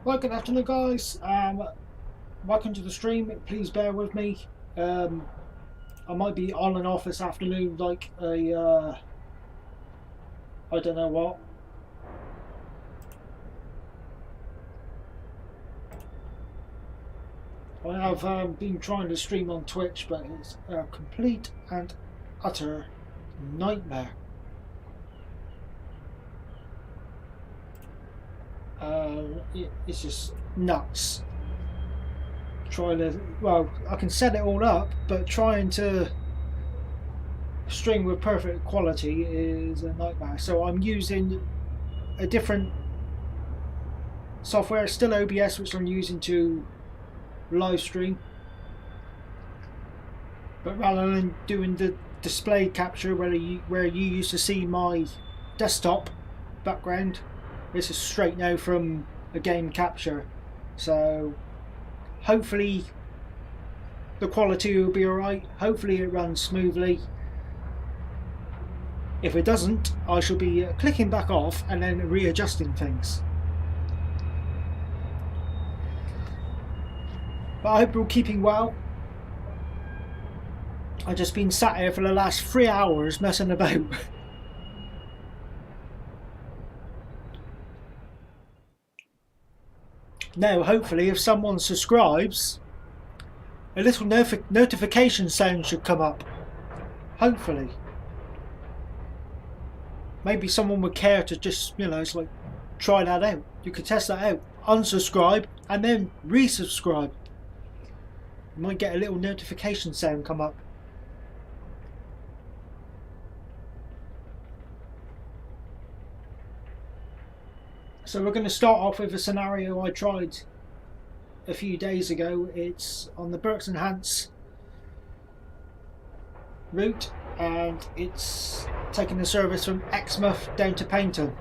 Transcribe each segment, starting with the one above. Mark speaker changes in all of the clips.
Speaker 1: Well, good afternoon, guys. Welcome to the stream. Please bear with me. I might be on and off this afternoon, like I don't know what. I have been trying to stream on Twitch, but it's a complete and utter nightmare. It's just nuts. Trying to, well, I can set it all up, but trying to stream with perfect quality is a nightmare. So I'm using a different software, still OBS, which I'm using to live stream, but rather than doing the display capture where you used to see my desktop background, this is straight now from a game capture. So hopefully the quality will be alright, hopefully it runs smoothly. If it doesn't, I shall be clicking back off and then readjusting things. But I hope you're all keeping well. I've just been sat here for the last 3 hours messing about. Now, hopefully, if someone subscribes, a little notification sound should come up. Hopefully. Maybe someone would care to just, it's like, try that out. You could test that out. Unsubscribe and then resubscribe. You might get a little notification sound come up. So we're going to start off with a scenario I tried a few days ago. It's on the Berks and Hants route, and it's taking the service from Exmouth down to Paignton.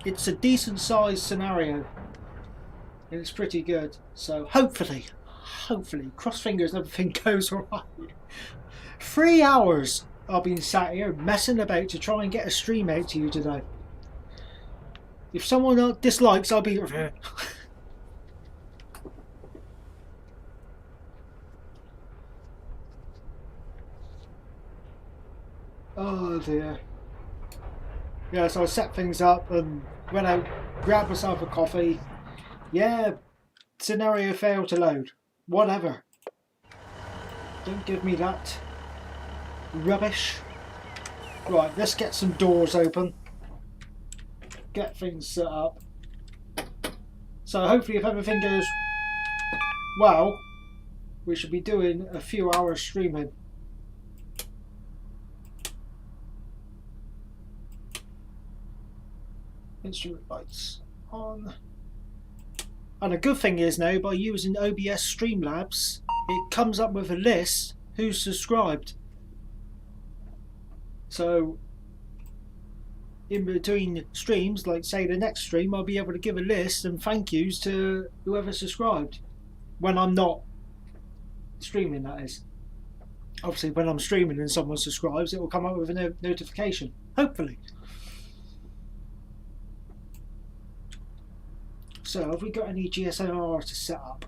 Speaker 1: It's a decent sized scenario and it's pretty good. So hopefully, cross fingers, everything goes alright. 3 hours I've been sat here messing about to try and get a stream out to you today. If someone dislikes, I'll be... Oh dear. Yeah, so I set things up and went out, grabbed myself a coffee. Yeah, scenario failed to load. Whatever. Don't give me that rubbish. Right, let's get some doors open. Get things set up. So hopefully if everything goes well, we should be doing a few hours streaming. Instrument lights on. And a good thing is now, by using OBS Streamlabs, it comes up with a list who's subscribed. So in between streams, like say the next stream, I'll be able to give a list and thank yous to whoever subscribed when I'm not streaming, that is. Obviously when I'm streaming and someone subscribes, it will come up with a notification, hopefully. So have we got any GSLR to set up?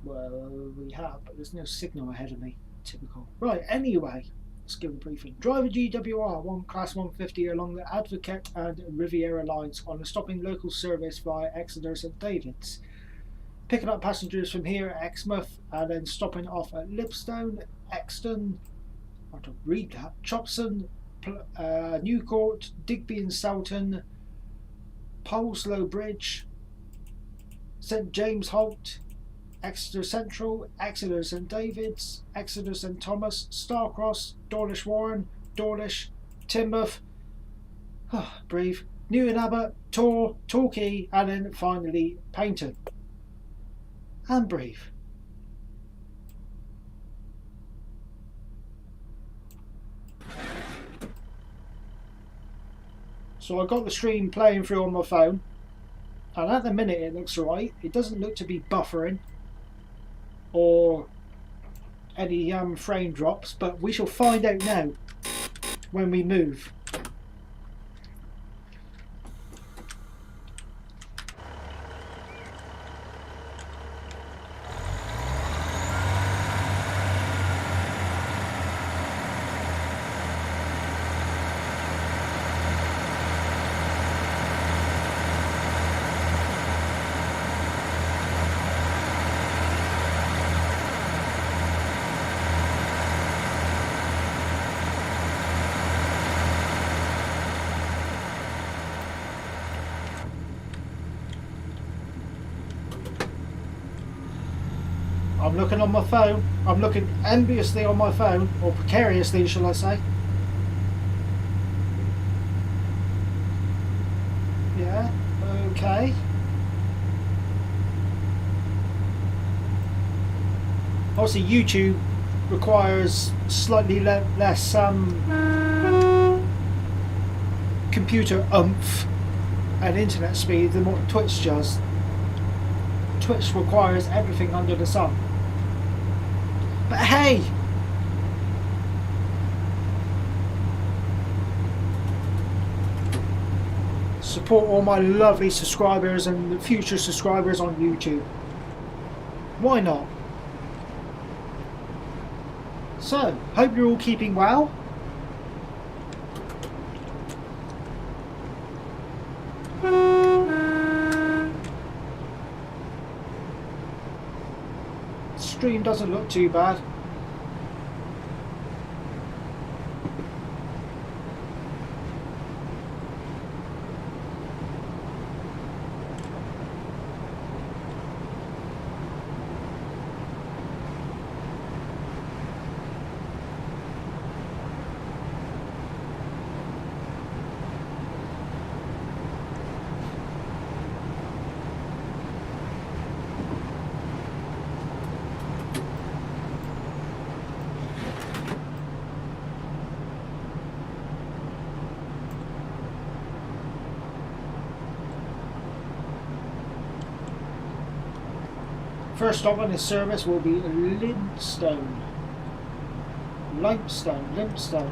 Speaker 1: Well, we have, but there's no signal ahead of me. Typical. Right, anyway, let's give a briefing. Driver GWR 1 Class 150 along the Advocate and Riviera lines on a stopping local service via Exeter St David's. Picking up passengers from here at Exmouth and then stopping off at Lipstone, Exton, I have to read that, Chopson, Newcourt, Digby and Salton, Poleslow Bridge, St James Halt, Exeter Central, Exeter St David's, Exeter St Thomas, Starcross, Dawlish Warren, Dawlish, Teignmouth, breathe, Newton Abbot, Torquay, and then finally Paignton. And breathe. So I got the stream playing through on my phone, and at the minute it looks alright. It doesn't look to be buffering or any frame drops, but we shall find out now when we move. I'm looking on my phone. I'm looking enviously on my phone, or precariously, shall I say. Yeah, okay. Obviously, YouTube requires slightly less computer oomph and internet speed than what Twitch does. Twitch requires everything under the sun. But hey! Support all my lovely subscribers and future subscribers on YouTube. Why not? So, hope you're all keeping well. Stream doesn't look too bad. First stop on this service will be Limpstone. Limpstone.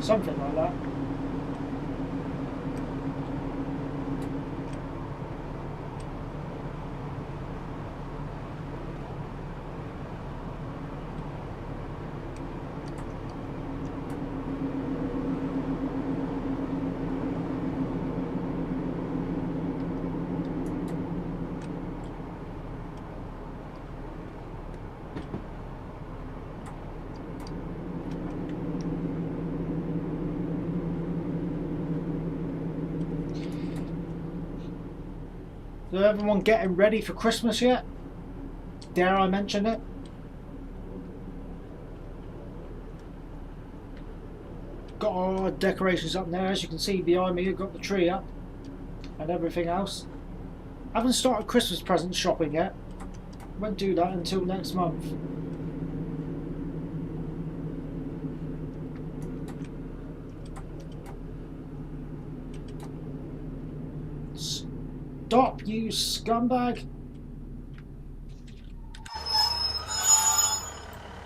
Speaker 1: Something like that. Is everyone getting ready for Christmas yet? Dare I mention it? Got our decorations up there, as you can see behind me. I've got the tree up and everything else. I haven't started Christmas present shopping yet. Won't do that until next month. Stop, you scumbag!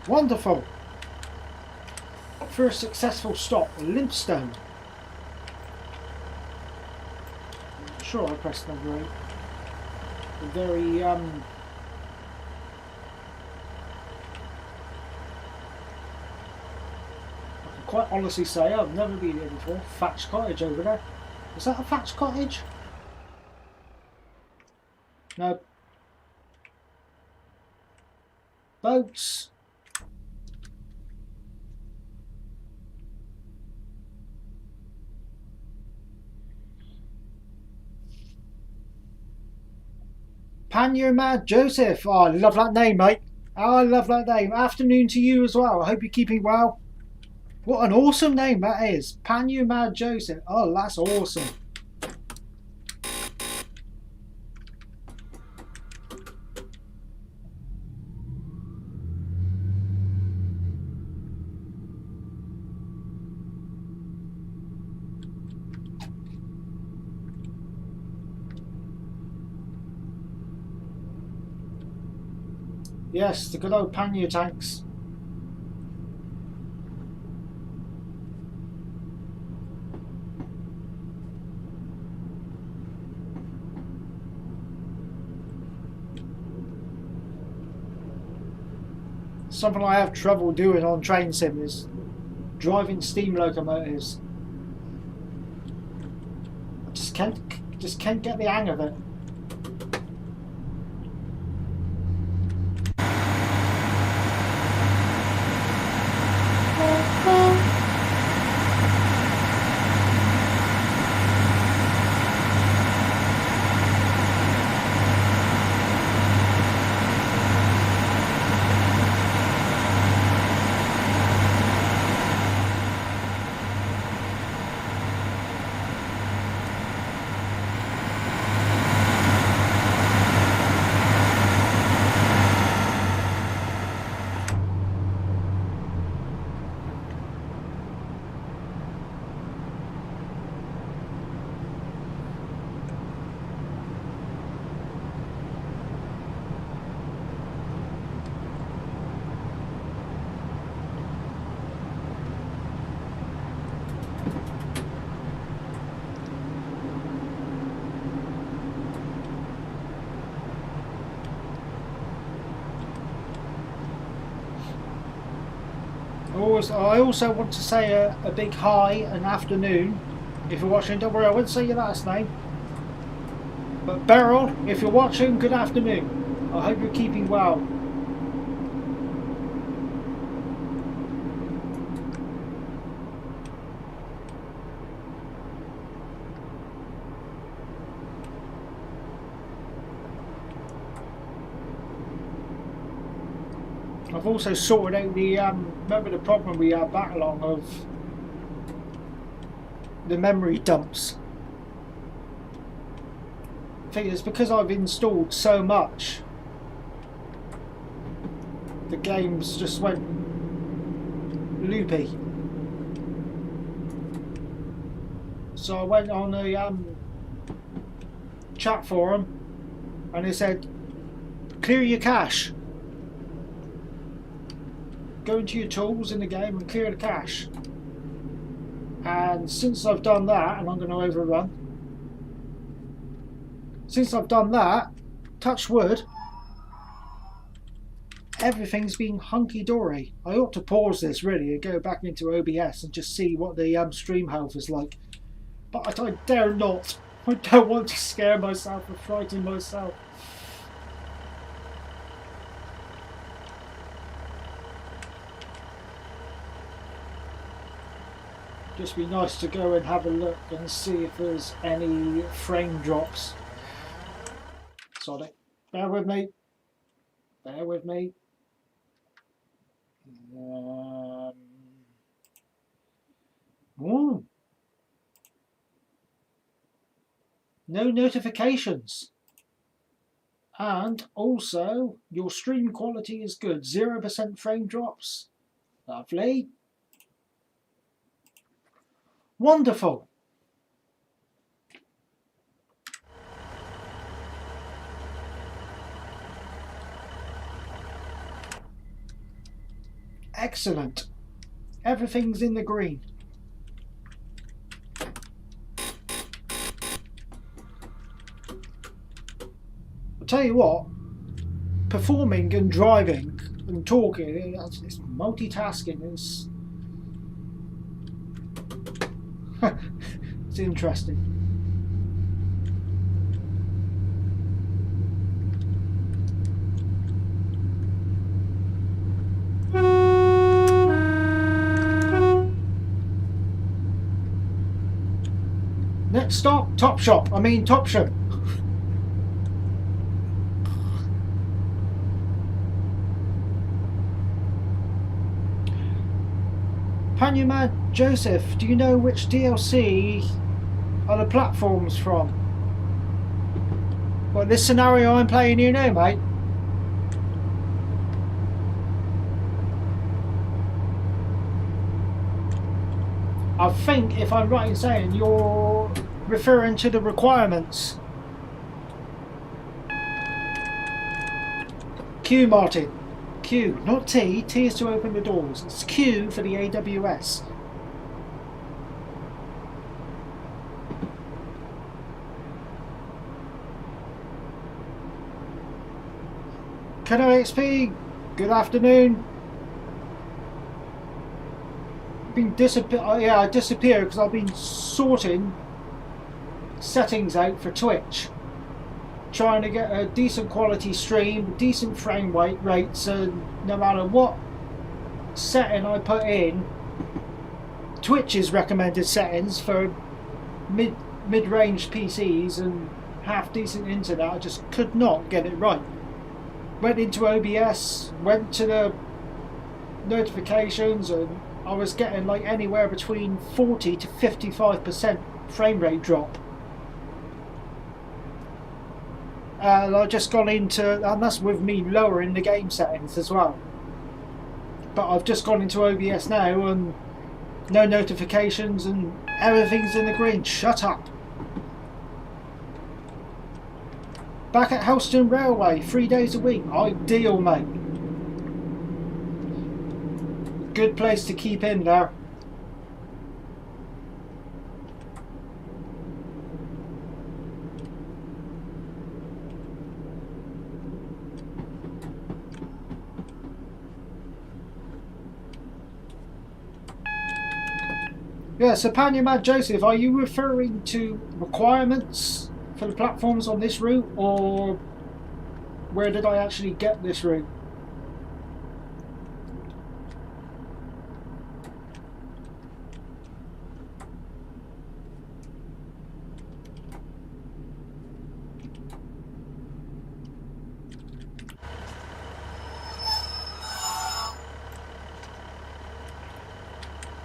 Speaker 1: Wonderful! First successful stop, Limpstone. Sure, I pressed number 8. A very I can quite honestly say I've never been here before. Thatched cottage over there. Is that a thatched cottage? No. Boats. Pannier Mad Joseph. Oh, I love that name, mate. Oh, I love that name. Afternoon to you as well. I hope you're keeping well. What an awesome name that is. Pannier Mad Joseph. Oh, that's awesome. Yes, the good old pannier tanks. Something I have trouble doing on train sim is driving steam locomotives. I just can't get the hang of it. I also want to say a big hi and afternoon. If you're watching, don't worry, I won't say your last name. But Beryl, if you're watching, good afternoon. I hope you're keeping well. I've also sorted out the, remember the problem we had back along of the memory dumps. I think it's because I've installed so much, the games just went loopy. So I went on a chat forum and it said, clear your cache. Go into your tools in the game and clear the cache. And since I've done that, and I'm going to overrun, since I've done that, touch wood, everything's been hunky-dory. I ought to pause this really and go back into OBS and just see what the stream health is like. But I dare not. I don't want to scare myself or frighten myself. Just be nice to go and have a look and see if there's any frame drops. Sorry, bear with me. Bear with me. Ooh. No notifications. And also, your stream quality is good. 0% frame drops. Lovely. Wonderful. Excellent. Everything's in the green. I'll tell you what, performing and driving and talking, it's multitasking. It's interesting. Next stop, Topshop. I mean Topshop. Panuma Joseph, do you know which DLC are the platforms from? Well, this scenario I'm playing, you know, mate. I think, if I'm right in saying, you're referring to the requirements. Q, Martin. Q, not T. T is to open the doors. It's Q for the AWS. Kano XP, good afternoon. I disappeared because I've been sorting settings out for Twitch, trying to get a decent quality stream, decent frame rates, and no matter what setting I put in, Twitch's recommended settings for mid-range PCs and half decent internet, I just could not get it right. Went into OBS, went to the notifications, and I was getting like anywhere between 40 to 55% frame rate drop. And I've just gone into, and that's with me lowering the game settings as well. But I've just gone into OBS now and no notifications and everything's in the green. Shut up. Back at Helston Railway, 3 days a week. Ideal, mate. Good place to keep in there. Yeah, so Panya Mad Joseph, are you referring to requirements for the platforms on this route, or where did I actually get this route?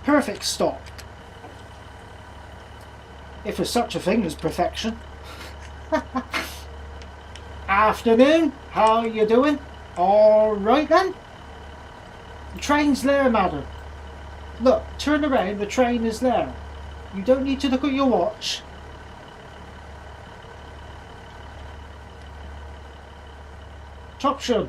Speaker 1: Perfect stop. If there's such a thing as perfection. Afternoon, how you doing? Alright then. The train's there, madam. Look, turn around, the train is there. You don't need to look at your watch. Topsham.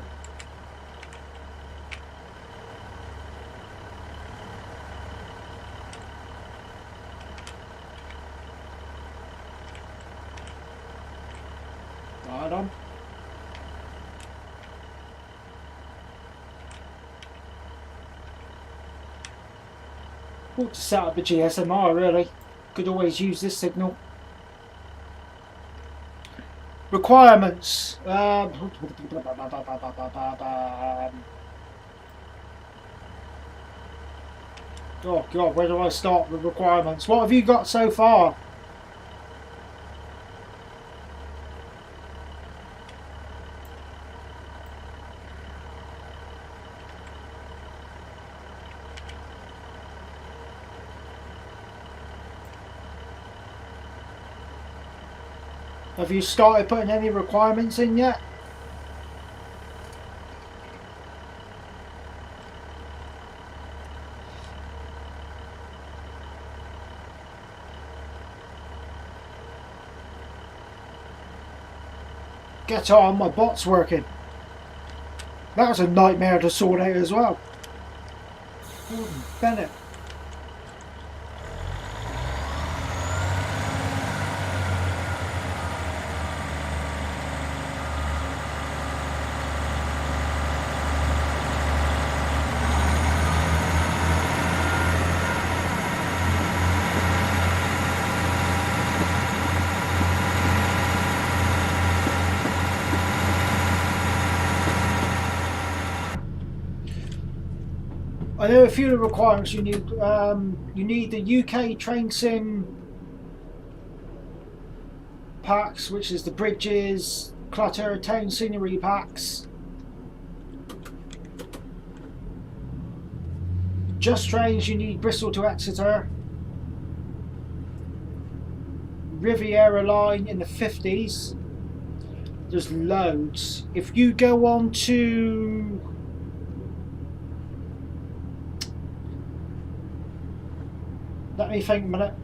Speaker 1: Right on. Ought to set up a GSMR really. Could always use this signal. Requirements. Oh god, where do I start with requirements? What have you got so far? Have you started putting any requirements in yet? Get on, my bot's working. That was a nightmare to sort out as well. Gordon Bennett. I know a few of the requirements you need. You need the UK Train Sim packs, which is the bridges, clutter, town scenery packs. Just Trains, you need Bristol to Exeter. Riviera line in the 50s. There's loads. If you go on to let me think a minute.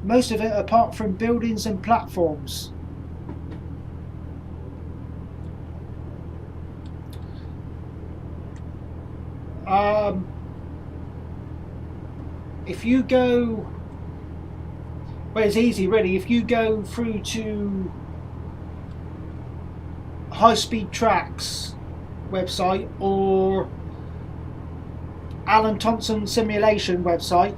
Speaker 1: Most of it apart from buildings and platforms. If you go, well, it's easy really. If you go through to High Speed Tracks website or Alan Thompson Simulation website,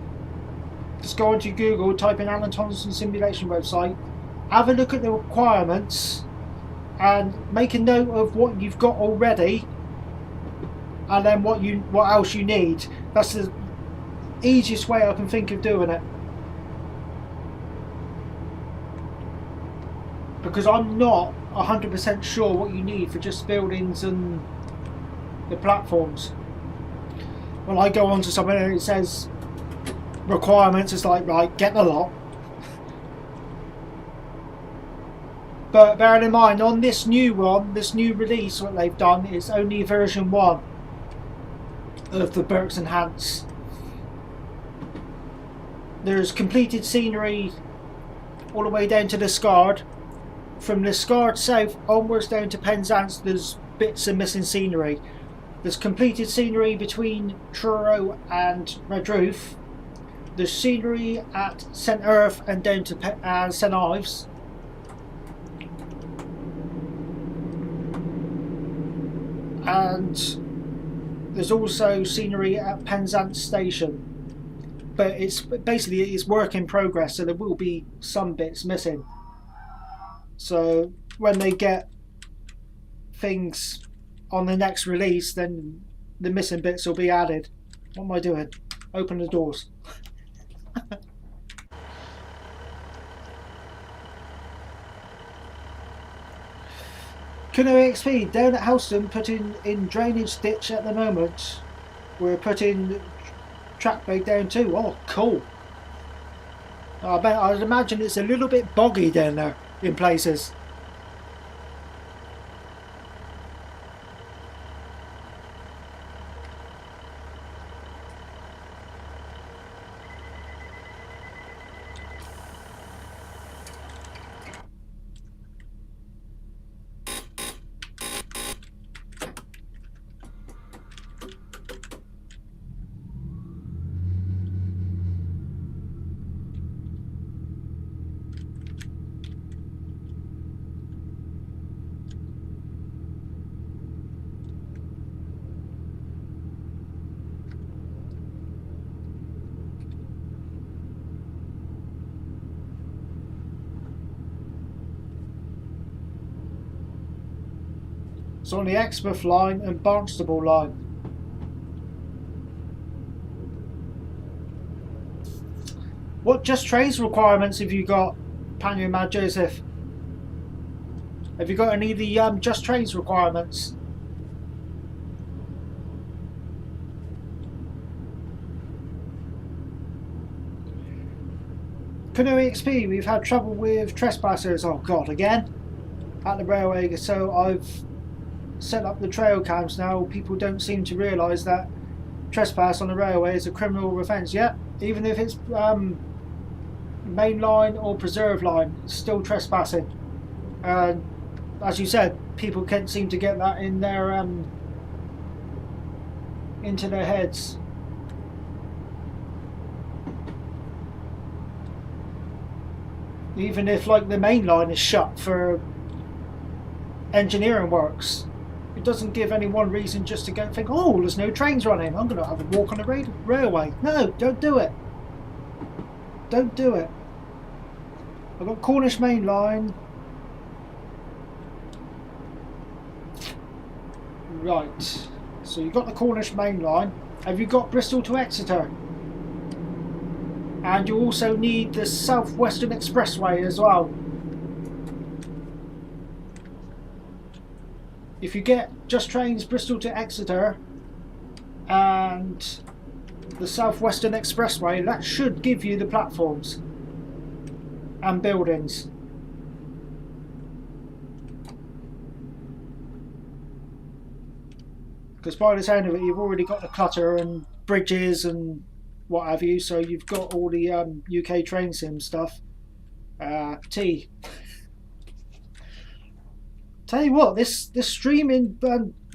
Speaker 1: just go onto Google, type in Alan Thompson Simulation website, have a look at the requirements and make a note of what you've got already and then what else you need. That's the easiest way I can think of doing it, because I'm not 100% sure what you need for just buildings and the platforms. When I go onto something and it says requirements, it's like, right, get the lot. But bearing in mind, on this new one, this new release, what they've done is only version 1 of the Berks and Hants. There's completed scenery all the way down to Liscard. From Liscard south onwards down to Penzance, there's bits of missing scenery. There's completed scenery between Truro and Redruth. There's scenery at St Erth and down to St Ives. And There's also scenery at Penzance Station, but it's work in progress, so there will be some bits missing. So when they get things on the next release, then the missing bits will be added. What am I doing? Open the doors. Kuno XP down at Houston putting in drainage ditch at the moment. We're putting track bait down too. Oh, cool. I'd imagine it's a little bit boggy down there in places. It's on the Exmouth line and Barnstable line. What Just Trains requirements have you got, Panyo Mad Joseph? Have you got any of the Just Trains requirements? Kuno XP, we've had trouble with trespassers. Oh god, again? At the railway, so I've set up the trail cams now. People don't seem to realise that trespass on the railway is a criminal offence yet. Even if it's main line or preserve line, it's still trespassing. As you said, people can't seem to get that in their into their heads. Even if like the main line is shut for engineering works, it doesn't give anyone reason just to go and think, oh, there's no trains running, I'm going to have a walk on the railway. No, don't do it. Don't do it. I've got Cornish Main Line. Right, so you've got the Cornish Main Line. Have you got Bristol to Exeter? And you also need the South Western Expressway as well. If you get Just Trains Bristol to Exeter and the South Western Expressway, that should give you the platforms and buildings. Because by the sound of it, you've already got the clutter and bridges and what have you, so you've got all the UK train sim stuff. T. Tell you what, this streaming,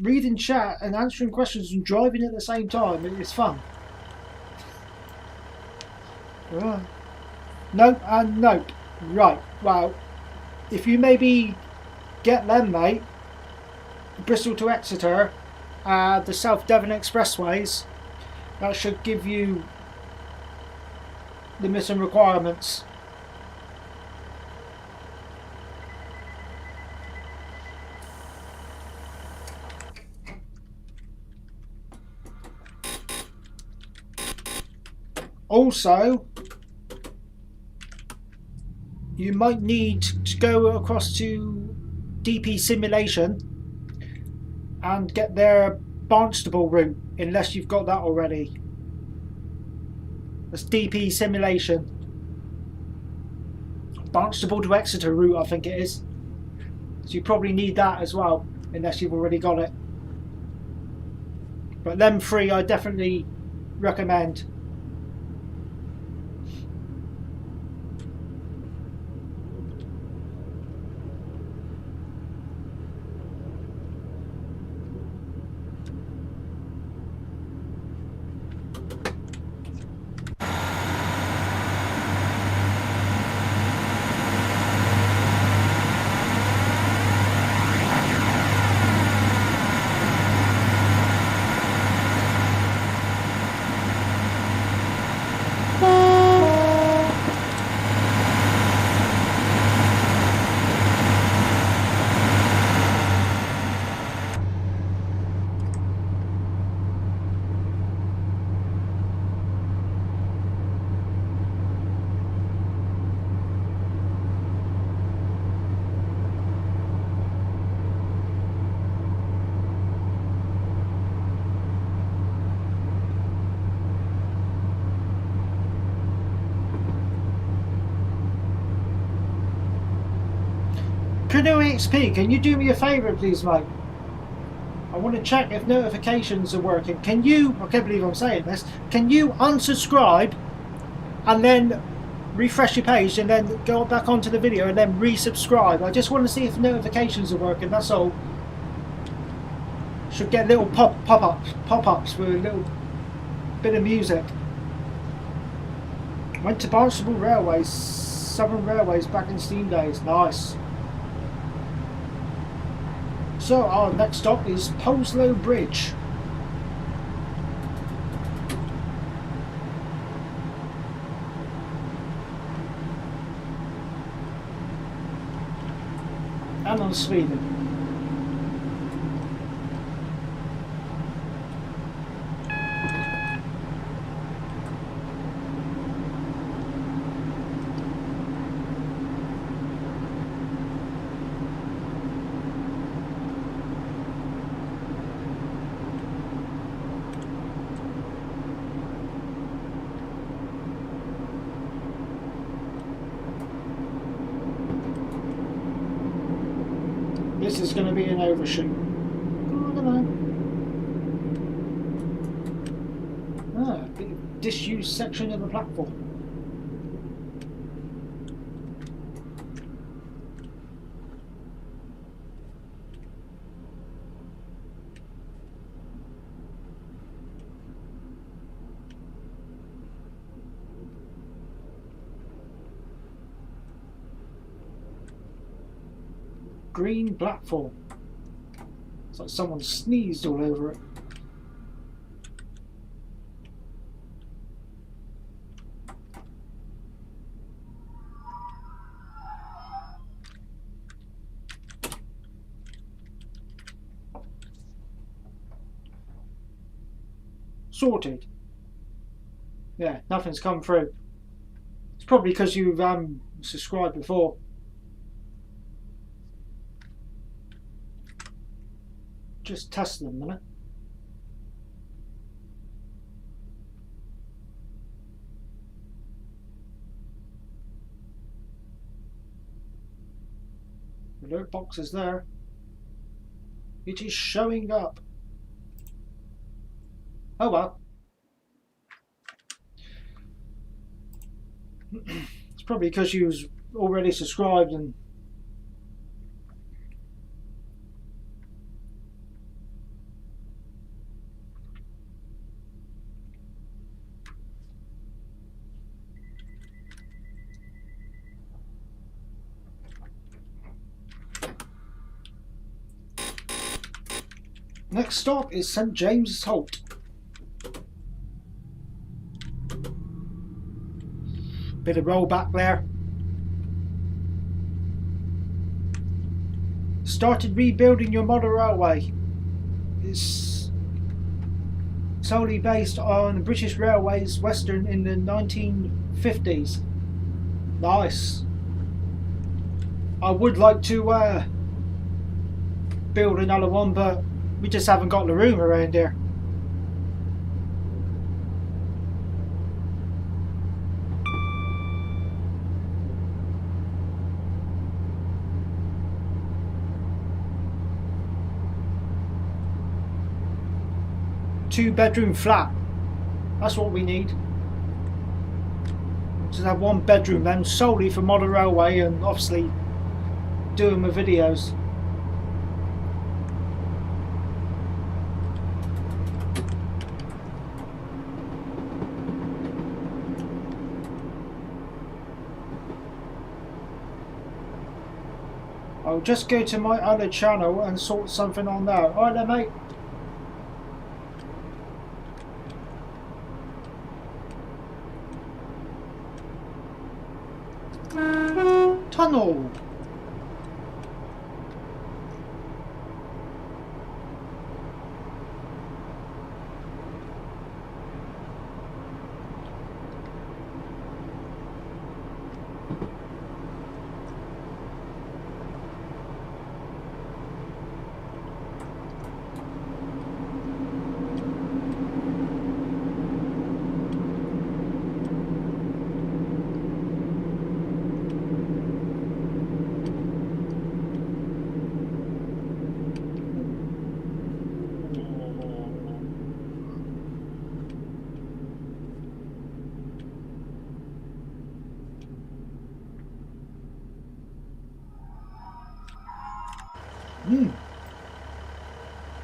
Speaker 1: reading chat and answering questions and driving at the same time, it's fun. Nope and nope. Right, well, if you maybe get them, mate, Bristol to Exeter, the South Devon Expressways, that should give you the missing requirements. Also, you might need to go across to DP Simulation and get their Barnstable route, unless you've got that already. That's DP Simulation. Barnstable to Exeter route, I think it is. So you probably need that as well, unless you've already got it. But them three I definitely recommend. Canoe XP, can you do me a favour, please, mate? I want to check if notifications are working. Can you, I can't believe I'm saying this, can you unsubscribe and then refresh your page and then go back onto the video and then resubscribe? I just want to see if notifications are working, that's all. Should get little pop-ups with a little bit of music. Went to Barnstable Railways, Southern Railways back in Steam days. Nice. So our next stop is Poleslow Bridge. And on Sweden. This is going to be an overshoot. Come on. Ah, a bit of disused section of the platform. Green platform. It's like someone sneezed all over it. Sorted. Yeah, nothing's come through. It's probably because you've subscribed before. Just testing them a minute. Alert box is there. It is showing up. Oh well. It's probably because you was already subscribed and next stop is St James's Holt. Bit of rollback there. Started rebuilding your model railway. It's solely based on British Railways Western in the 1950s. Nice. I would like to build another one, but we just haven't got the room around here. Two-bedroom flat. That's what we need. Just have one bedroom then, solely for model railway and obviously doing my videos. I'll just go to my other channel and sort something on there. Alright then, mate. Tunnel.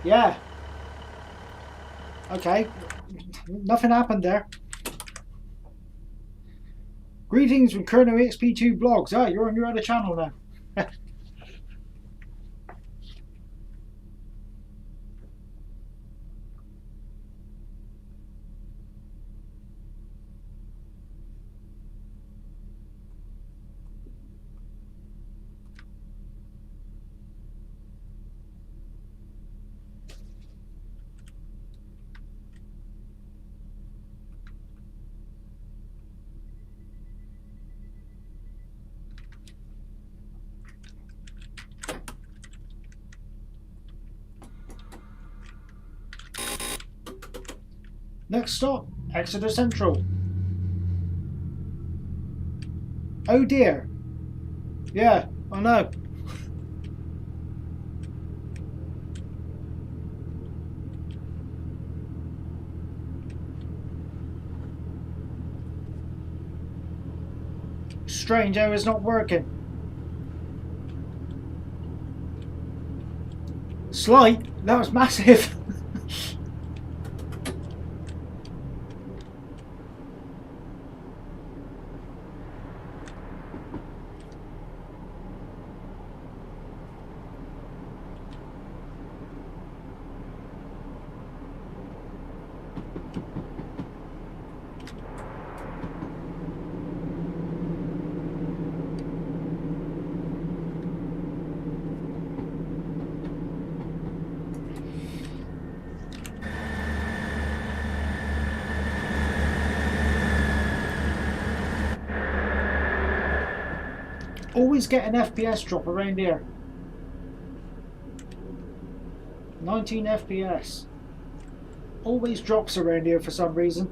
Speaker 1: Yeah. Okay. Nothing happened there. Greetings from Colonel XP2 Blogs. Oh, you're on your other channel now. Next stop, Exeter Central. Oh dear. Yeah, I know. Strange how it's not working. Slight? That was massive. Always get an FPS drop around here. 19 FPS. Always drops around here for some reason.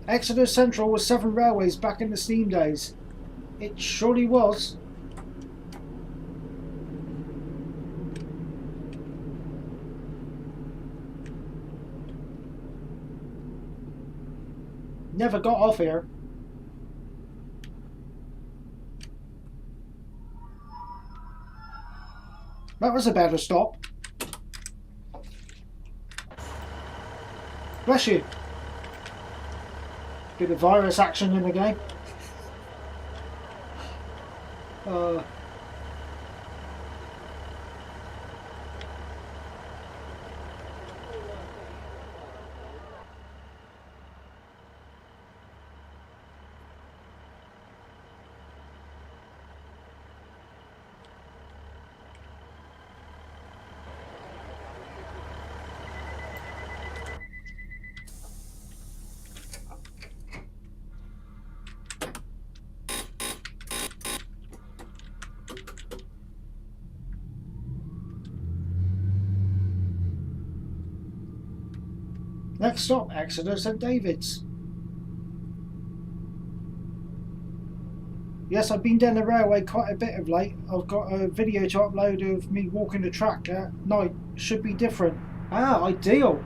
Speaker 1: Exeter Central was Southern Railways back in the steam days. It surely was. Never got off here. That was a better stop. Bless you. Bit of virus action in the game. Next stop, Exeter St David's. Yes, I've been down the railway quite a bit of late. I've got a video to upload of me walking the track at night. Should be different. Ah, ideal.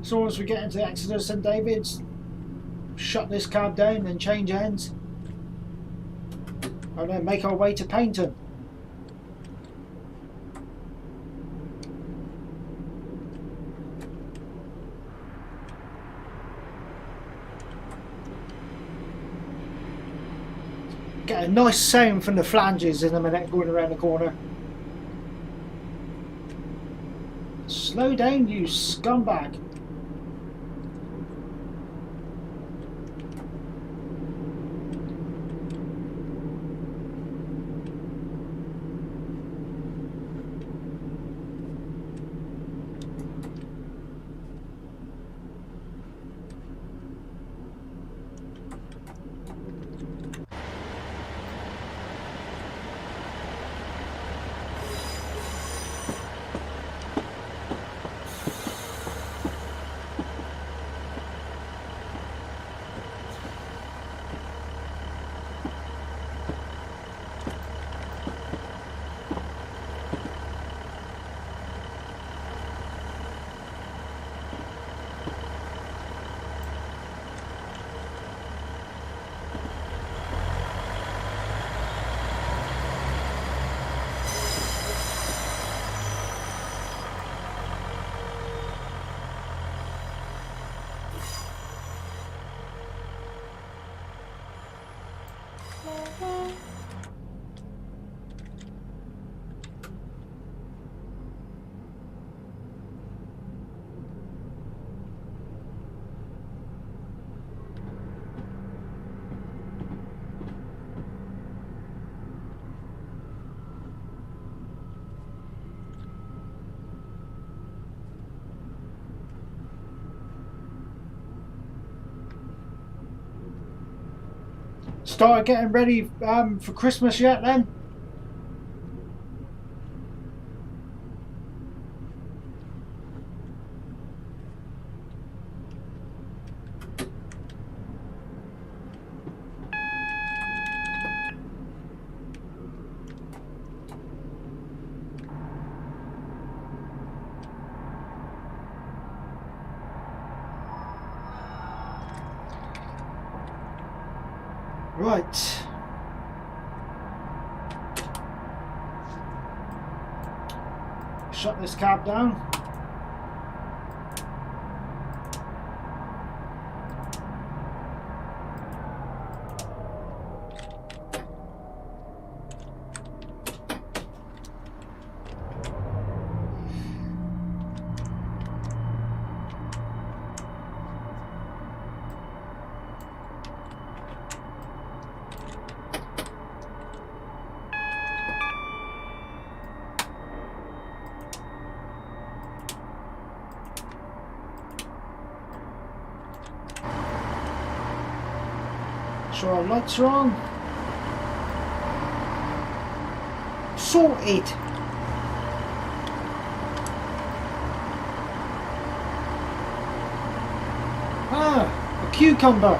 Speaker 1: So as we get into Exeter St David's, shut this cab down and change ends. And then make our way to Paignton. Get a nice sound from the flanges in a minute going around the corner. Slow down, you scumbag. started getting ready for Christmas yet then? Right. Shut this cab down. Sure, our lights are on. Sorted. Ah, a cucumber.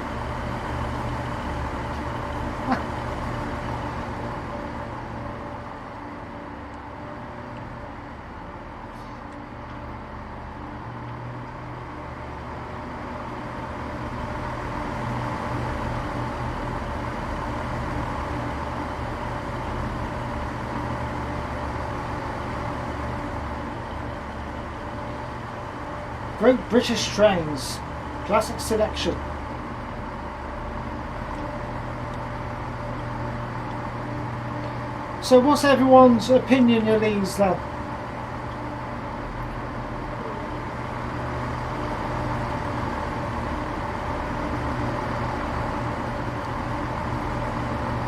Speaker 1: Great British Trains, classic selection. So what's everyone's opinion of these then?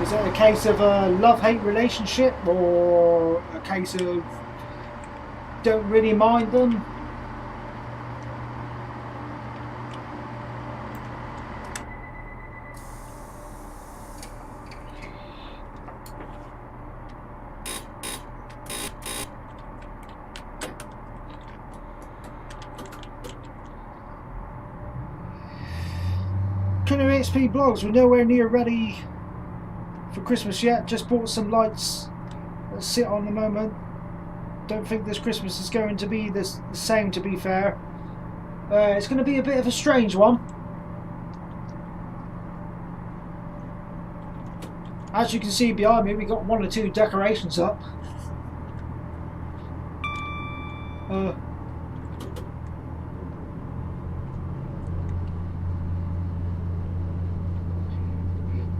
Speaker 1: Is it a case of a love-hate relationship or a case of don't really mind them? Killer XP blogs, we're nowhere near ready for Christmas yet. Just bought some lights that sit on the moment. Don't think this Christmas is going to be the same, to be fair. It's going to be a bit of a strange one. As you can see behind me, we got 1 or 2 decorations up.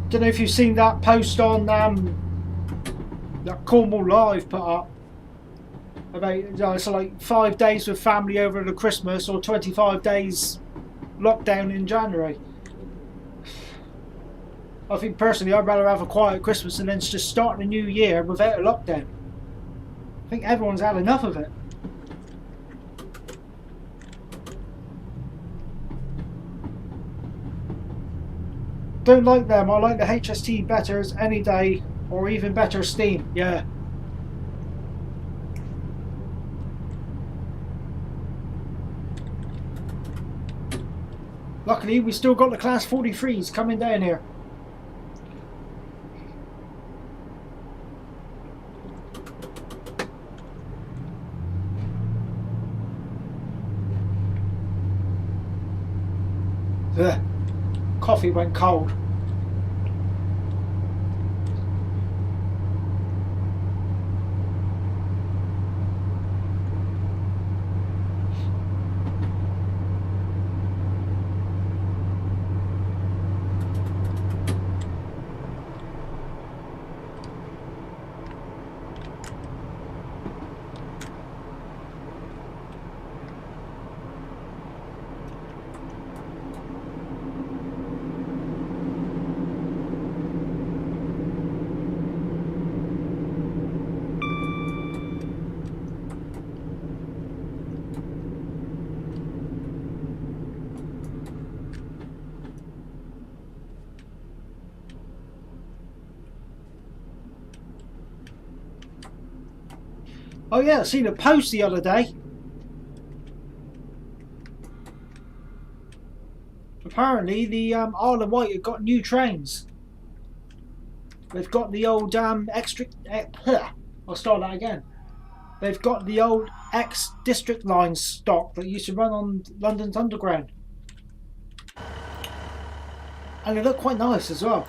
Speaker 1: Don't know if you've seen that post on that Cornwall Live put up about so like 5 days with family over the Christmas or 25 days lockdown in January. I think personally I'd rather have a quiet Christmas and then just start the new year without a lockdown. I think everyone's had enough of it. Don't like them. I like the HST better as any day, or even better Steam. Yeah. Luckily, we still got the Class 43s coming down here. Ugh. Coffee went cold. Oh yeah, I seen a post the other day. Apparently the Isle of Wight have got new trains. They've got the old extra... I'll start that again. They've got the old ex-district line stock that used to run on London's Underground. And they look quite nice as well.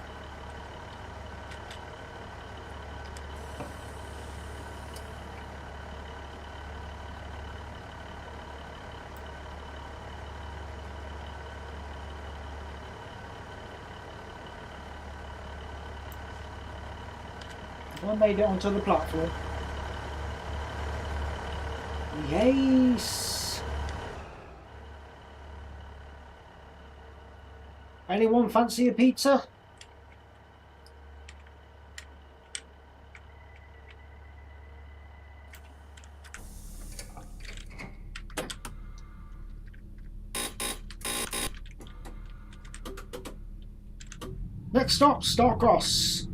Speaker 1: I made it onto the platform. Yes. Anyone fancy a pizza? Next stop, Starcross.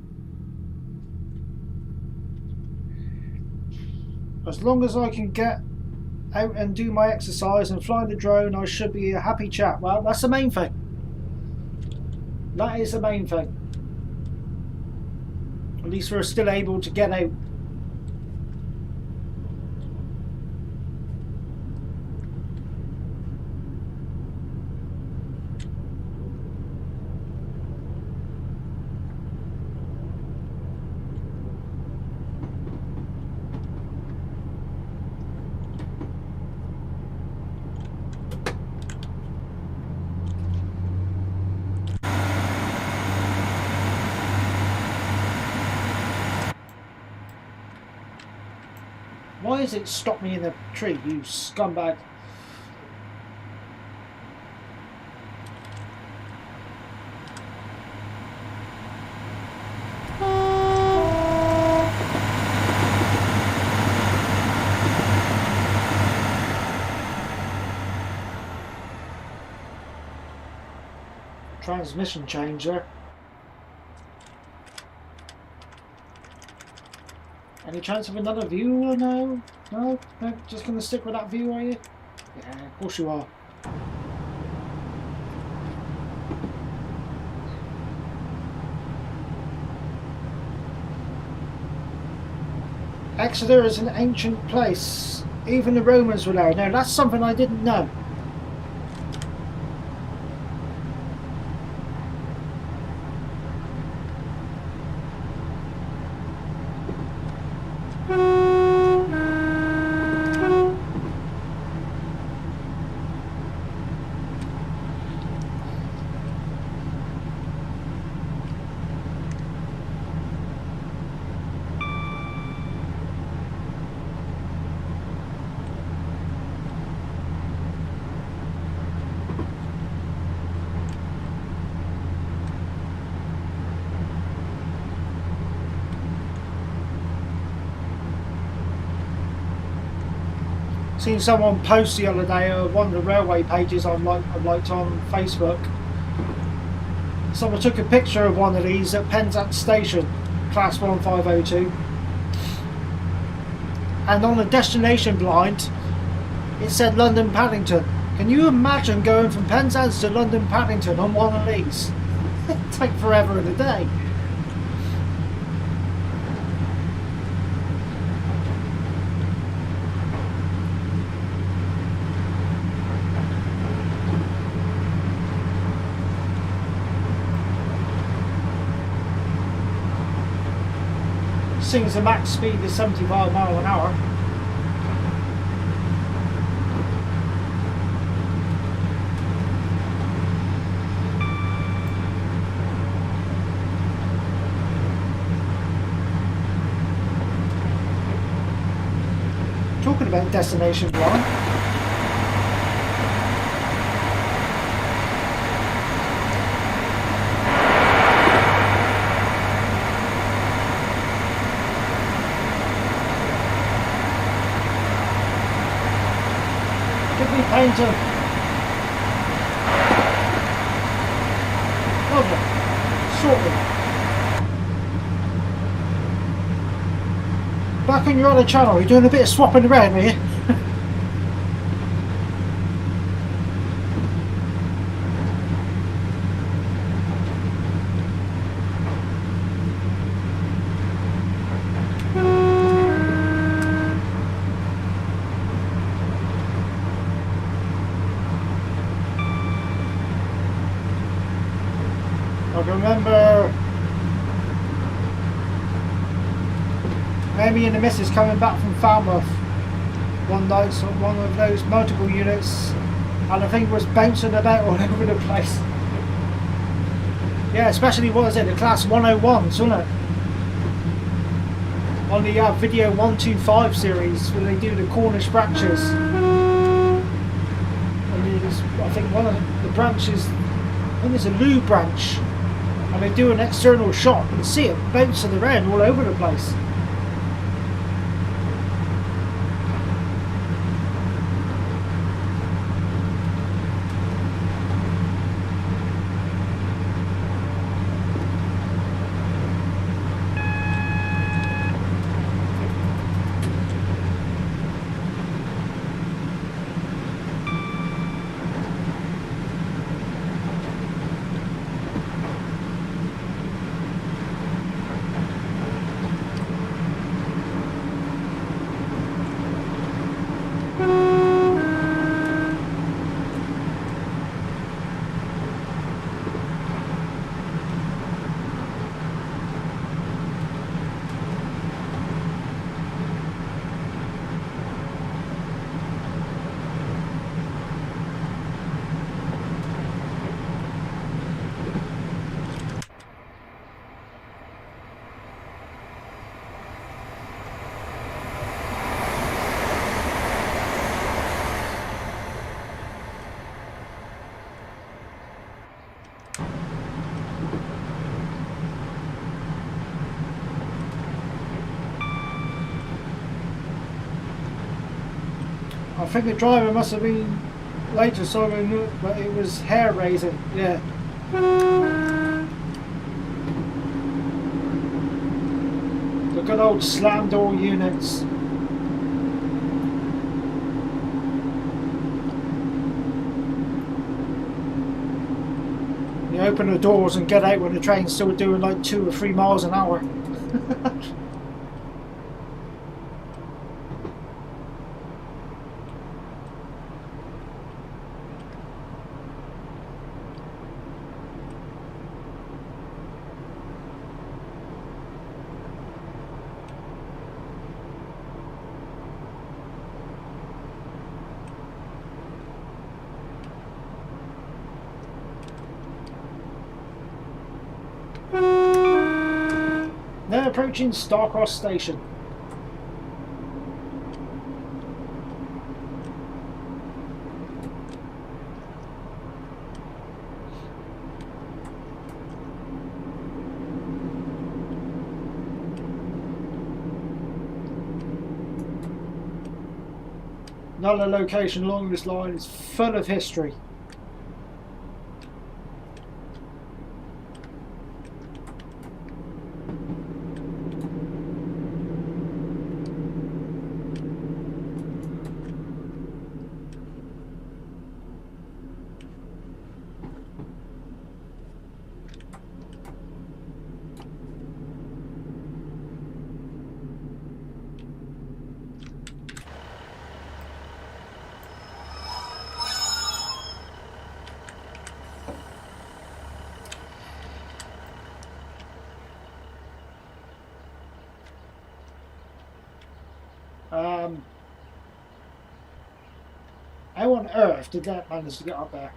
Speaker 1: As long as I can get out and do my exercise and fly the drone, I should be a happy chap. Well, that's the main thing. That is the main thing. At least we're still able to get out. Why has it stopped me in the tree, you scumbag? Transmission changer. Any chance of another view or no? No? No? Just gonna stick with that view, are you? Yeah, of course you are. Exeter is an ancient place. Even the Romans were there. Now that's something I didn't know. Seen someone post the other day one of the railway pages I liked on Facebook. Someone took a picture of one of these at Penzance Station, Class 1502, and on the destination blind it said London Paddington. Can you imagine going from Penzance to London Paddington on one of these? It'd take forever and a day. Seems the max speed is 75 miles an hour. Talking about destination blind. Painter. Lovely. Sorted. How come you're on the channel? You're doing a bit of swapping around, are you? I can remember Amy and the missus coming back from Falmouth one night, so one of those multiple units, and the thing was bouncing about all over the place. Yeah, especially, what is it, the class 101s, wasn't it? On the Video 125 series, where they do the Cornish branches. And I think one of the branches, I think it's a loo branch, and they do an external shot and see it bouncing around all over the place. I think the driver must have been later, so I knew, but it was hair raising, yeah. The good old slam door units. You open the doors and get out when the train's still doing like 2 or 3 miles an hour. Now approaching Starcross Station. Another location along this line is full of history. How on earth did that manage to get up there?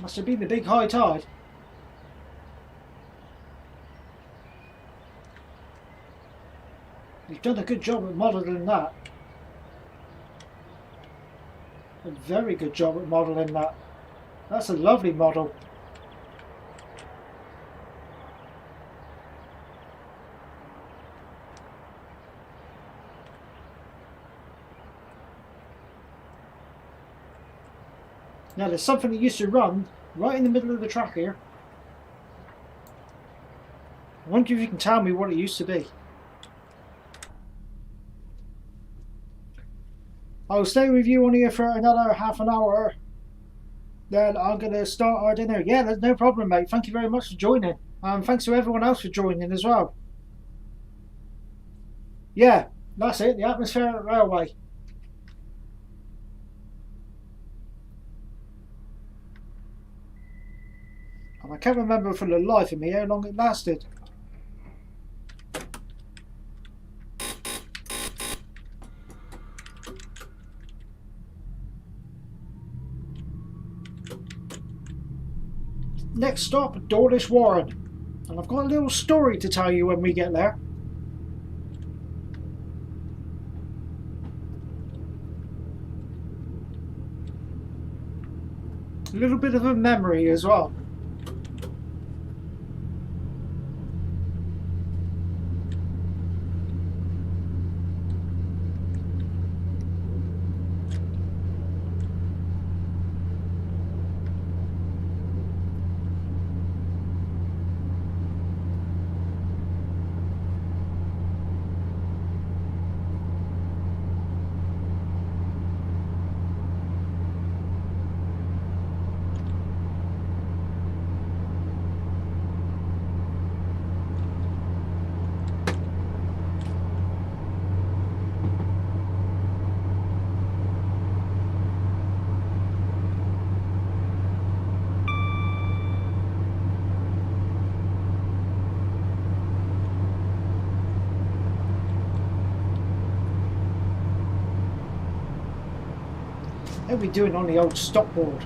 Speaker 1: Must have been the big high tide. You've done a good job at modelling that. A very good job at modelling that. That's a lovely model. Now there's something that used to run right in the middle of the track here. I wonder if you can tell me what it used to be. I'll stay with you on here for another half an hour. Then I'm going to start our dinner. Yeah, there's no problem, mate. Thank you very much for joining. Thanks to everyone else for joining as well. Yeah, that's it. The Atmospheric Railway. And I can't remember for the life of me how long it lasted. Next stop, Dawlish Warren. And I've got a little story to tell you when we get there. A little bit of a memory as well. How are we doing on the old stopboard?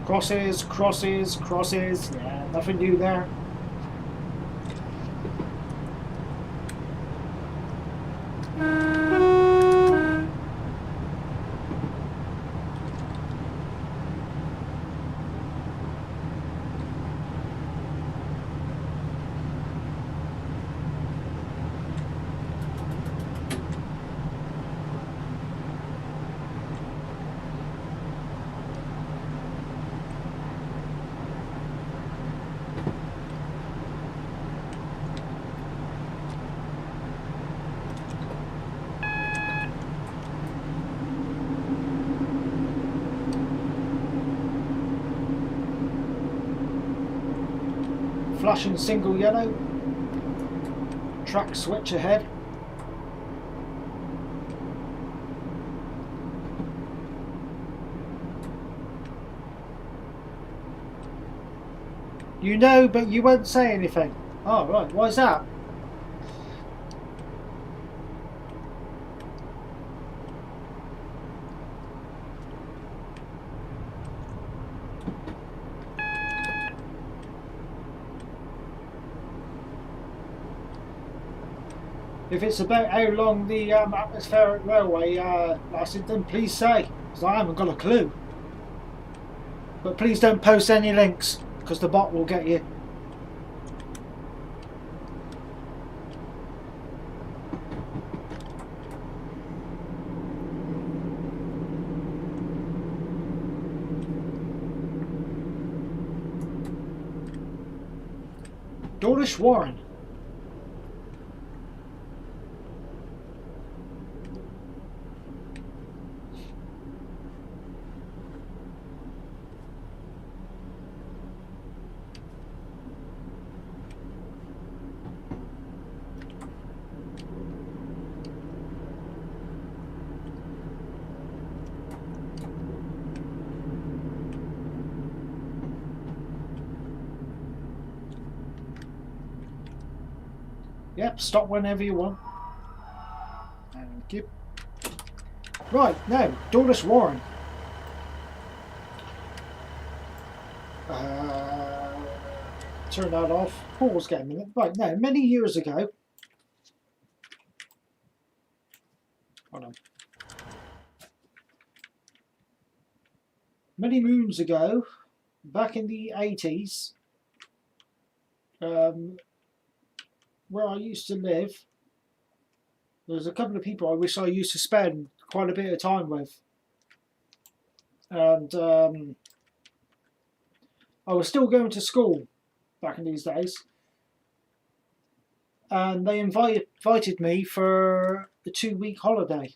Speaker 1: Crosses, crosses, crosses. Yeah, nothing new there. Flashing single yellow. Track switch ahead. You know, but you won't say anything. Oh, right. Why is that? If it's about how long the Atmospheric Railway lasted, then please say, because I haven't got a clue. But please don't post any links, because the bot will get you. Dawlish Warren. Yep, stop whenever you want. Thank you. Right, now, Dawlish Warren. Turn that off. Pause gaming. Right, now, many years ago. Hold on. Many moons ago, back in the 80s, where I used to live, there's a couple of people I wish I used to spend quite a bit of time with. And I was still going to school back in these days. And they invited me for a 2-week holiday.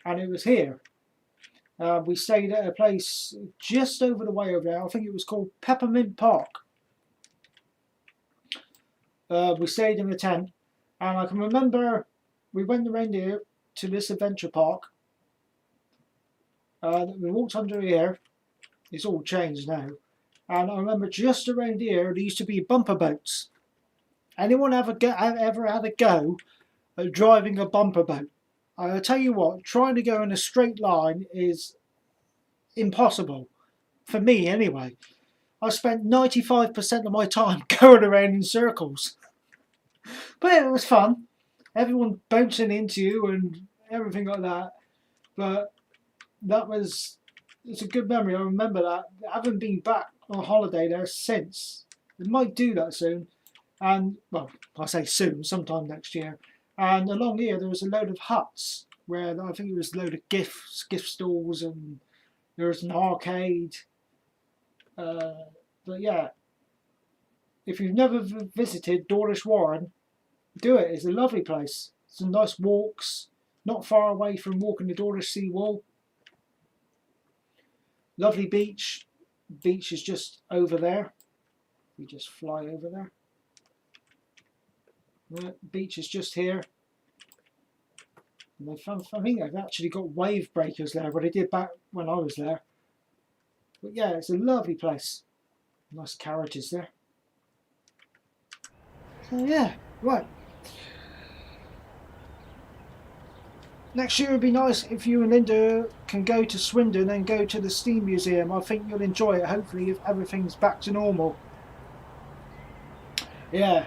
Speaker 1: And it was here. We stayed at a place just over the way over there. I think it was called Peppermint Park. We stayed in a tent, and I can remember we went around here to this adventure park. We walked under here. It's all changed now. And I remember just around here there used to be bumper boats. Anyone ever had a go at driving a bumper boat? I'll tell you what, trying to go in a straight line is impossible. For me, anyway. I spent 95% of my time going around in circles. But it was fun. Everyone bouncing into you and everything like that. But it's a good memory. I remember that. I haven't been back on holiday there since. We might do that soon. And, well, I say soon, sometime next year. And along here there was a load of huts where I think it was a load of gift stalls, and there was an arcade. But yeah, if you've never visited Dawlish Warren, do it. It's a lovely place. Some nice walks, not far away from walking the Dawlish Sea Wall. Lovely beach. Beach is just over there. We just fly over there. Beach is just here. And I think they've actually got wave breakers there, but they did back when I was there. But yeah, it's a lovely place. Nice carriages there. So yeah, right. Next year would be nice if you and Linda can go to Swindon and go to the Steam Museum. I think you'll enjoy it, hopefully, if everything's back to normal. Yeah.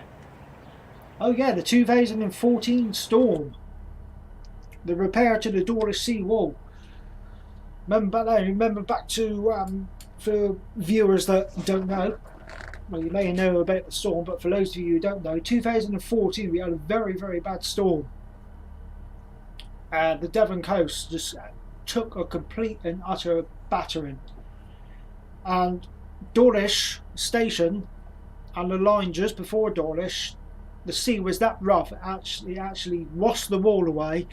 Speaker 1: Oh yeah, the 2014 storm. The repair to the Dawlish Sea Wall. Remember back to, for viewers that don't know, well, you may know about the storm, but for those of you who don't know, 2014 we had a very, very bad storm. The Devon coast just took a complete and utter battering. And Dawlish Station and the line just before Dawlish, the sea was that rough it actually washed the wall away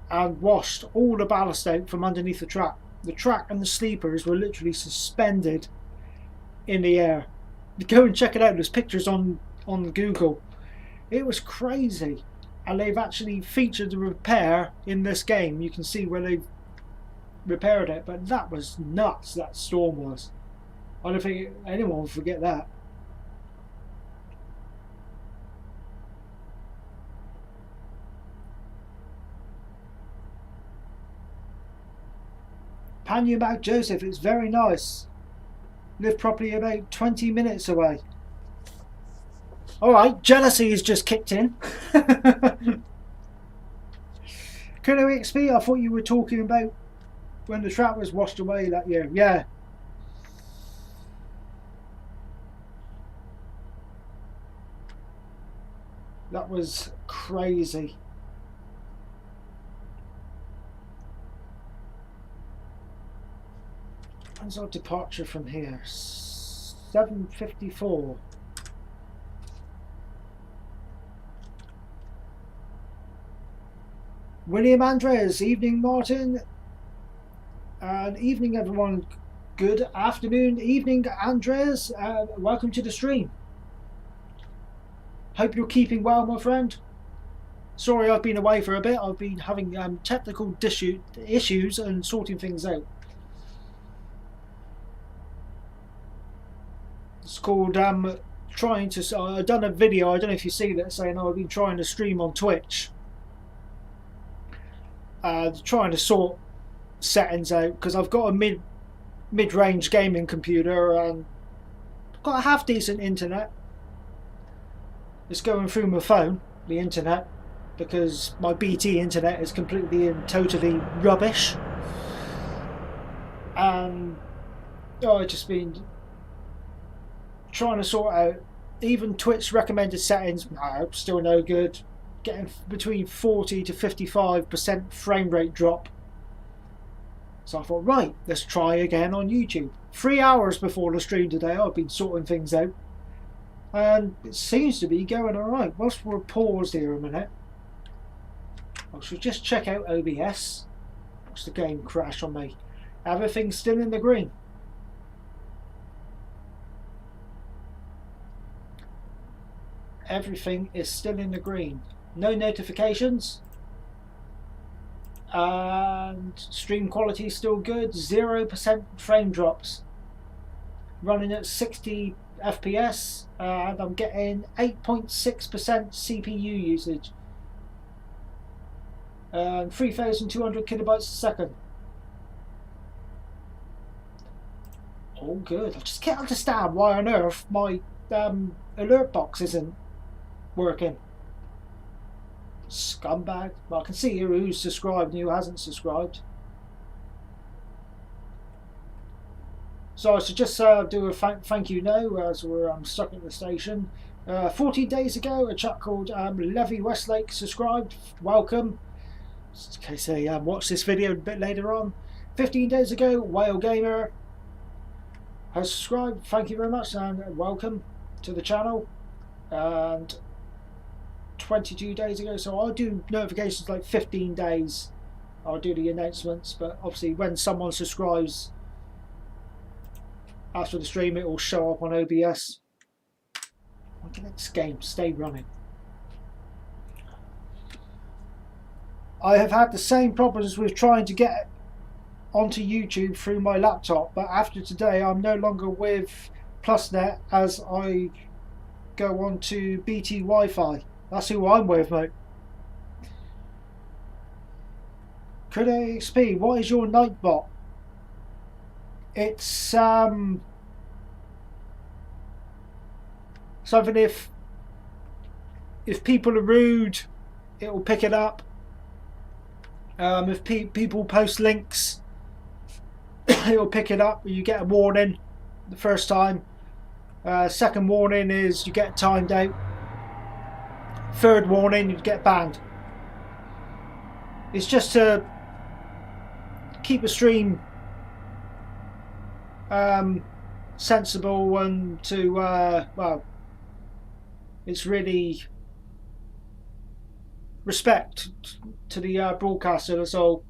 Speaker 1: and washed all the ballast out from underneath the track. The track and the sleepers were literally suspended in the air. Go and check it out. There's pictures on Google. It was crazy. And they've actually featured the repair in this game. You can see where they've repaired it. But that was nuts, that storm was. I don't think anyone will forget that. Panyamak Joseph, it's very nice. Live properly about 20 minutes away. Alright, jealousy has just kicked in. Killer XP, I thought you were talking about when the track was washed away that year. Yeah. That was crazy. When's our departure from here? 7:54. William Andres, evening Martin, and evening everyone. Good afternoon, evening Andres. Welcome to the stream. Hope you're keeping well, my friend. Sorry I've been away for a bit. I've been having technical issues and sorting things out. It's called trying to. I've done a video. I don't know if you see that, saying I've been trying to stream on Twitch. Trying to sort settings out because I've got a mid-range gaming computer and I've got a half decent internet. It's going through my phone, the internet, because my BT internet is completely and totally rubbish. And I've just been trying to sort out even Twitch recommended settings. No, still no good. Getting between 40 to 55% frame rate drop. So I thought, right, let's try again on YouTube. 3 hours before the stream today, I've been sorting things out. And it seems to be going alright. Whilst we're paused here a minute, I should just check out OBS. Watch the game crash on me. Everything's still in the green. Everything is still in the green. No notifications. And stream quality is still good. 0% frame drops. Running at 60 FPS, and I'm getting 8.6% CPU usage. 3,200 kilobytes a second. All good. I just can't understand why on earth my alert box isn't working. Scumbag. Well, I can see here who's subscribed and who hasn't subscribed. So I should just do a thank you now as we're stuck at the station. 14 days ago, a chap called Levy Westlake subscribed. Welcome. Just in case they watch this video a bit later on. 15 days ago, Whale Gamer has subscribed. Thank you very much and welcome to the channel. And 22 days ago, so I'll do notifications like 15 days. I'll do the announcements, but obviously when someone subscribes after the stream, it will show up on OBS. Why can this game stay running? I have had the same problems with trying to get onto YouTube through my laptop, but after today I'm no longer with PlusNet as I go on to BT Wi-Fi. That's who I'm with, mate. Kudo XP, what is your Nightbot? It's something if people are rude, it will pick it up. If people post links, it will pick it up. You get a warning the first time. Second warning is you get timed out. Third warning, you get banned. It's just to keep the stream sensible and to well, it's really respect to the broadcaster. That's all.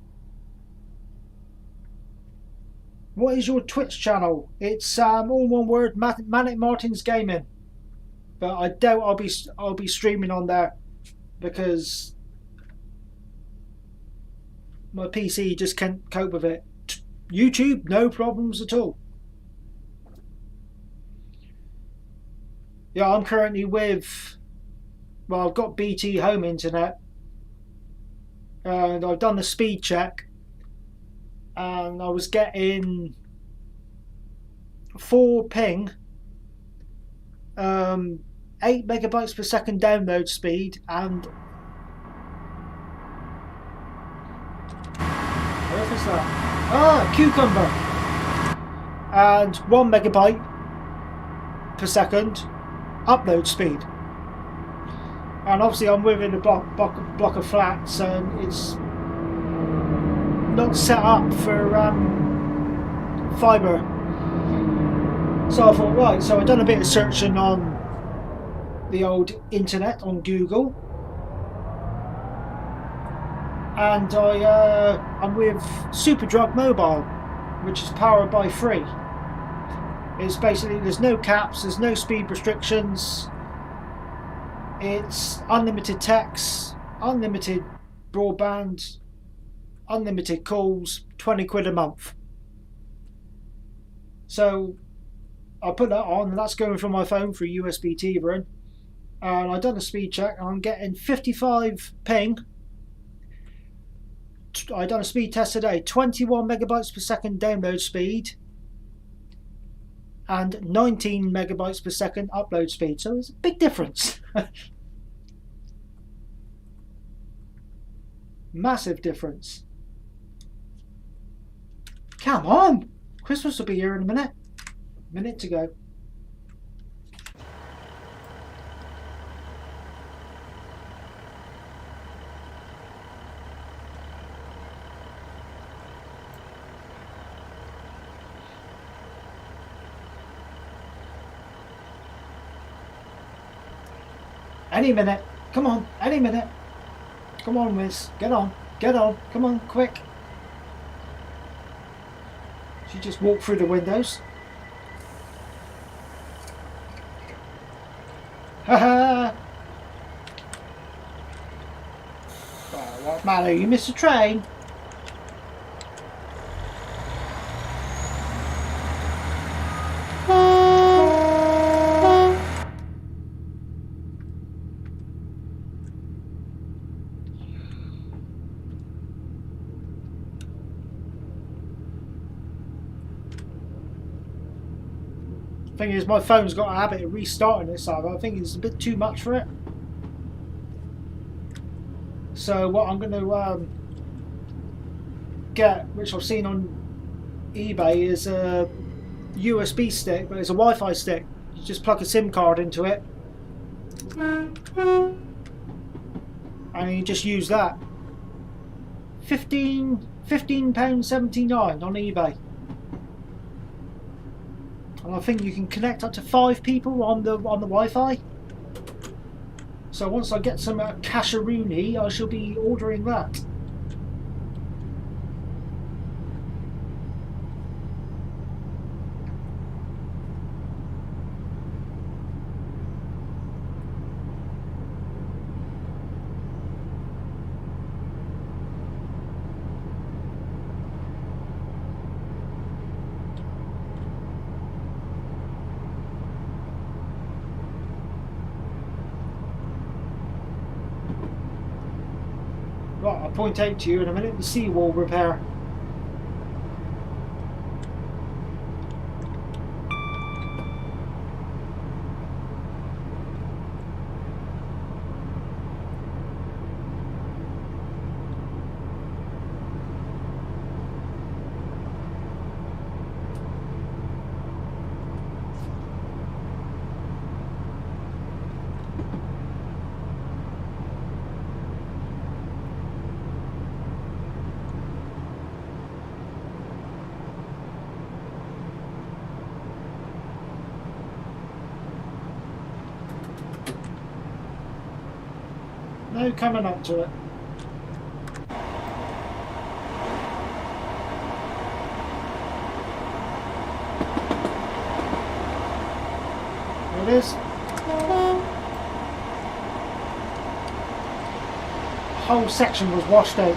Speaker 1: What is your Twitch channel? It's all one word, Manic Martins Gaming. But I doubt I'll be streaming on there because my PC just can't cope with it. YouTube, no problems at all. Yeah, I'm currently with, well, I've got BT home internet and I've done the speed check and I was getting 4 ping, 8 megabytes per second download speed, and what is that? Ah, Cucumber, and 1 megabyte per second upload speed. And obviously I'm within a block of flats and it's not set up for fibre. So I thought, right, so I've done a bit of searching on the old internet on Google, and I'm with Superdrug Mobile, which is powered by Free. It's basically, there's no caps, there's no speed restrictions, it's unlimited text, unlimited broadband, unlimited calls, 20 quid a month. So I put that on and that's going from my phone through USB T-Burn, and I've done a speed check and I'm getting 55 ping. I've done a speed test today, 21 megabytes per second download speed and 19 megabytes per second upload speed. So there's a big difference. Massive difference. Come on! Christmas will be here in a minute. Minute to go. Any minute. Come on, any minute. Come on, Wiz. Get on. Get on. Come on, quick. She just walked through the windows. Haha! What matter? You missed a train. Thing is, my phone's got a habit of restarting itself. I think it's a bit too much for it. So what I'm going to get, which I've seen on eBay, is a USB stick, but it's a Wi-Fi stick. You just plug a SIM card into it, and you just use that. £15.79 on eBay. And I think you can connect up to 5 people on the Wi-Fi. So once I get some casheroony, I shall be ordering that. Right, I'll point out to you in a minute the seawall repair. No coming up to it. There it is. Whole section was washed out.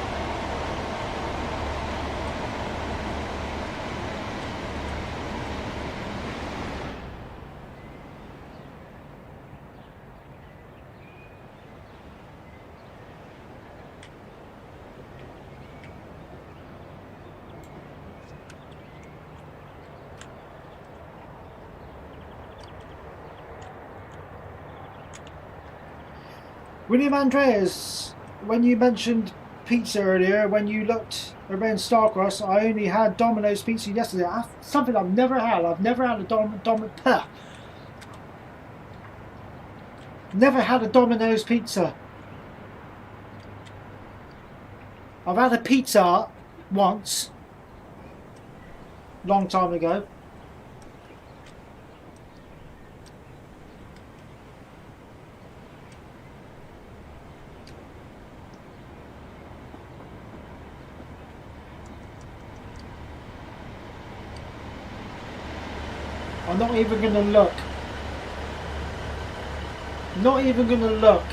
Speaker 1: William Andreas, when you mentioned pizza earlier, when you looked around Starcross, I only had Domino's pizza yesterday. Something I've never had. I've never had a Never had a Domino's pizza. I've had a pizza once, long time ago. I'm not even going to look. Not even going to look.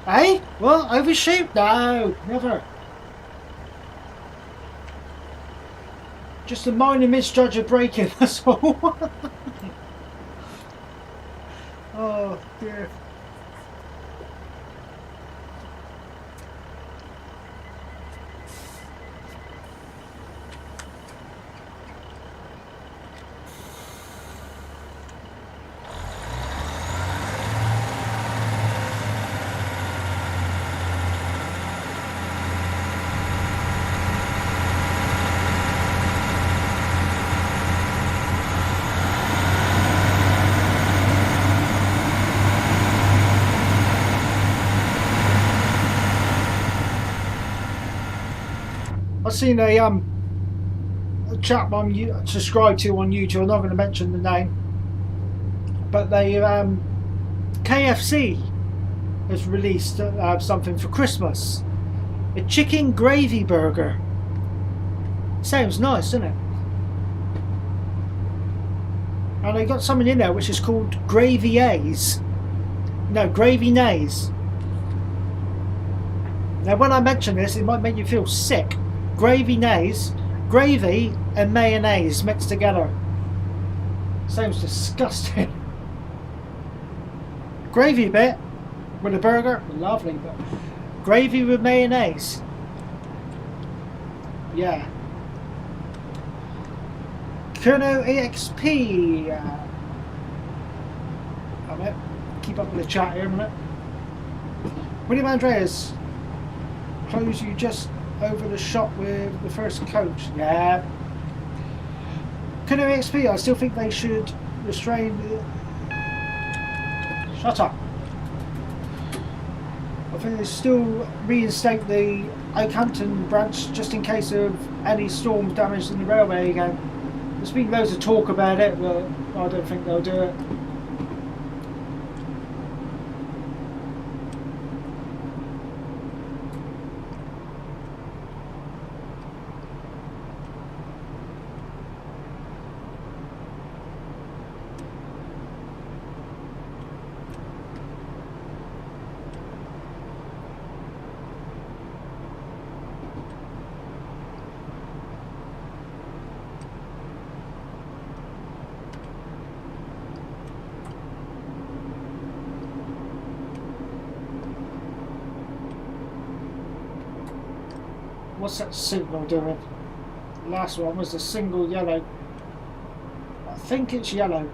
Speaker 1: Hey? Well, overshoot? No, never. Just a minor misjudge of braking, that's all. Oh dear. I've seen a chap I'm subscribed to on YouTube. I'm not going to mention the name, but they KFC has released something for Christmas. A chicken gravy burger. Sounds nice, doesn't it? And they got something in there which is called Gravy A's. No, Gravy Nays. Now when I mention this, it might make you feel sick. Gravy Nays, gravy and mayonnaise mixed together. Sounds disgusting. Gravy bit with a burger, lovely, but gravy with mayonnaise. Yeah. Kerno EXP. I'm out. Keep up with the chat here a minute. William Andreas. Close you just over the shop with the first coach. Yeah. Kerno EXP. I still think they should restrain. Shut up. I think they still reinstate the Oakhampton branch just in case of any storms damaging the railway again. There's been loads of talk about it, but I don't think they'll do it. What's that signal doing? The last one was a single yellow. I think it's yellow.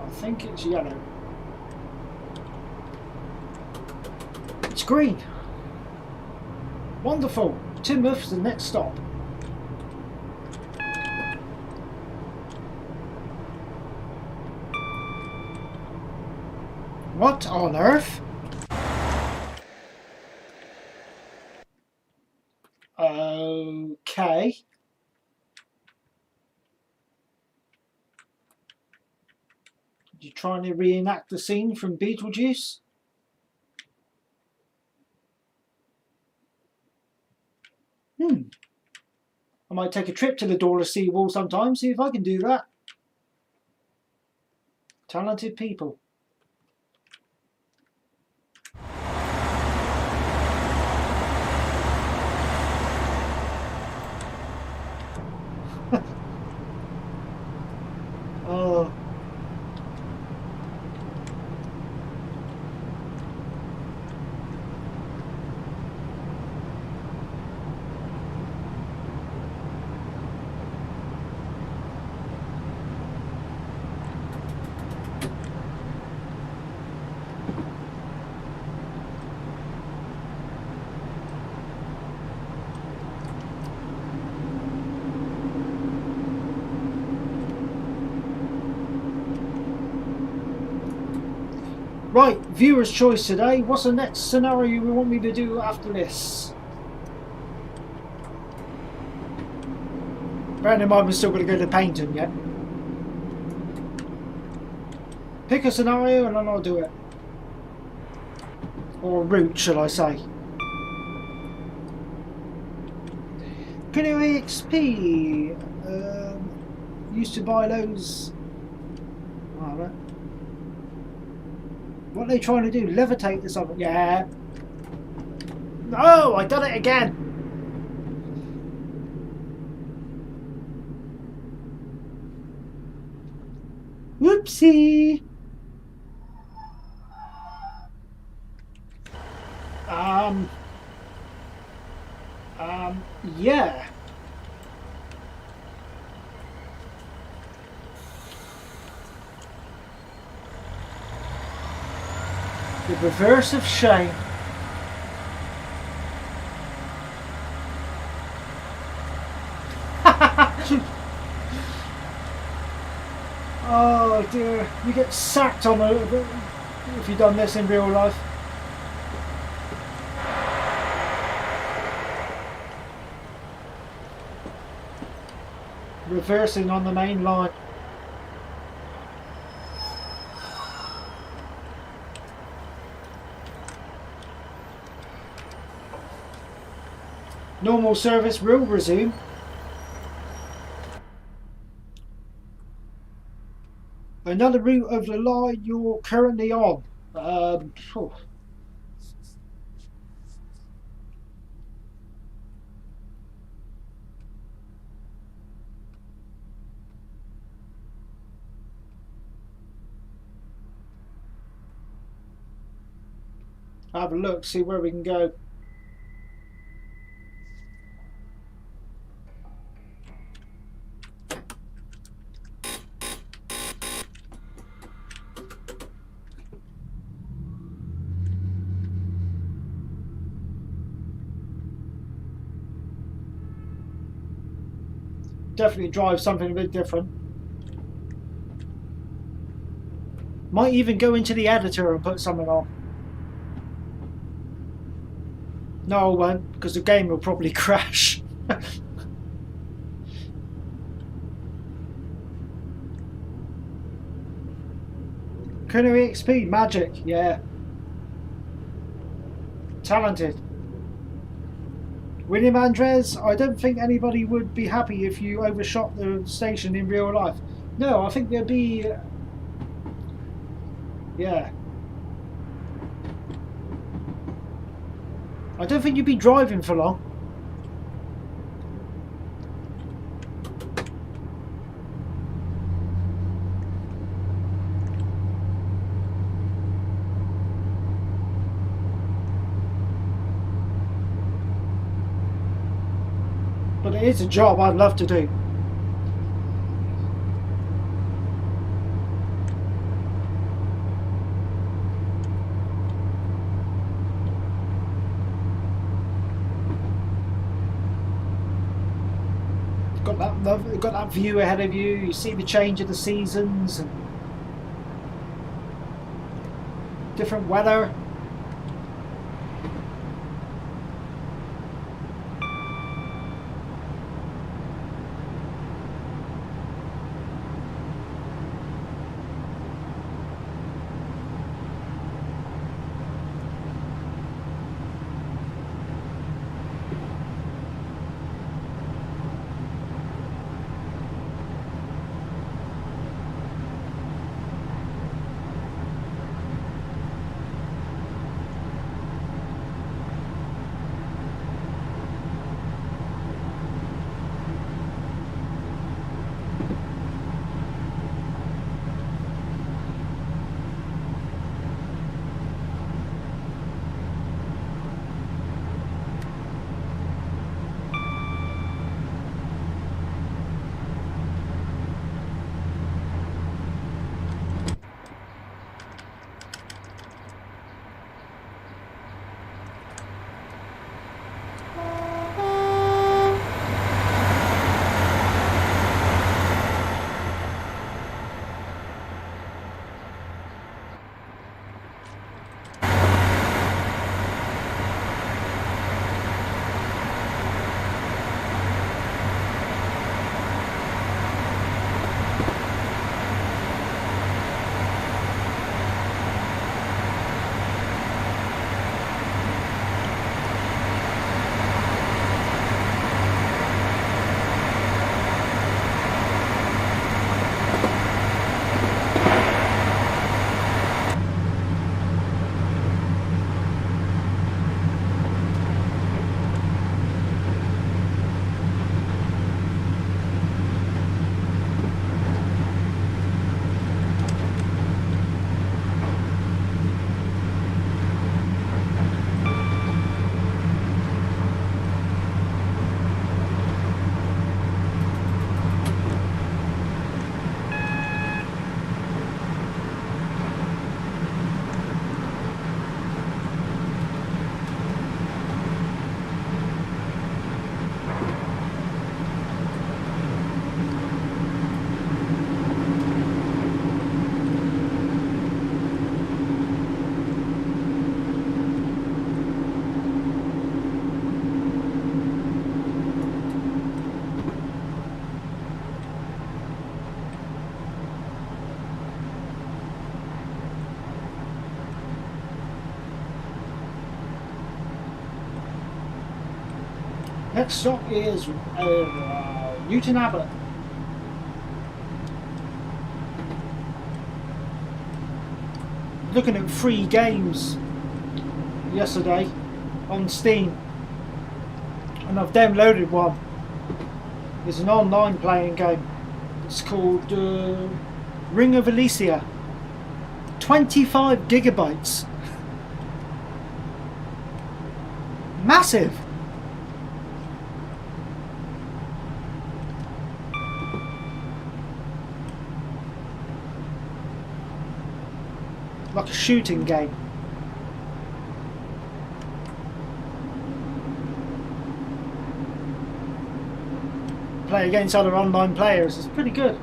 Speaker 1: I think it's yellow. It's green. Wonderful. Teignmouth's the next stop. What on earth? Okay. You trying to reenact the scene from Beetlejuice? I might take a trip to the Dawler Seawall sometime, see if I can do that. Talented people. Oh. Right, viewer's choice today. What's the next scenario you want me to do after this? Bearing in mind we're still going to go to Paynton yet. Pick a scenario and then I'll do it. Or route, shall I say. Kerno EXP. Used to buy those. Alright. What are they trying to do? Levitate this other? Yeah. No, I done it again. Whoopsie. Yeah. The reverse of shame. Oh dear, you get sacked on a if you've done this in real life. Reversing on the main line. Normal service will resume. Another route of the line you're currently on. Have a look, see where we can go. Definitely drive something a bit different. Might even go into the editor and put something on. No, I won't, because the game will probably crash. Culinary XP, magic, yeah. Talented. William Andres, I don't think anybody would be happy if you overshot the station in real life. No, I think there'd be... yeah. I don't think you'd be driving for long. But it is a job I'd love to do. Got that view ahead of you. You see the change of the seasons and different weather. Next stop is Newton Abbot. Looking at free games yesterday on Steam, and I've downloaded one. It's an online playing game. It's called Ring of Elysia. 25 gigabytes. Massive. Like a shooting game. Play against other online players. It's pretty good.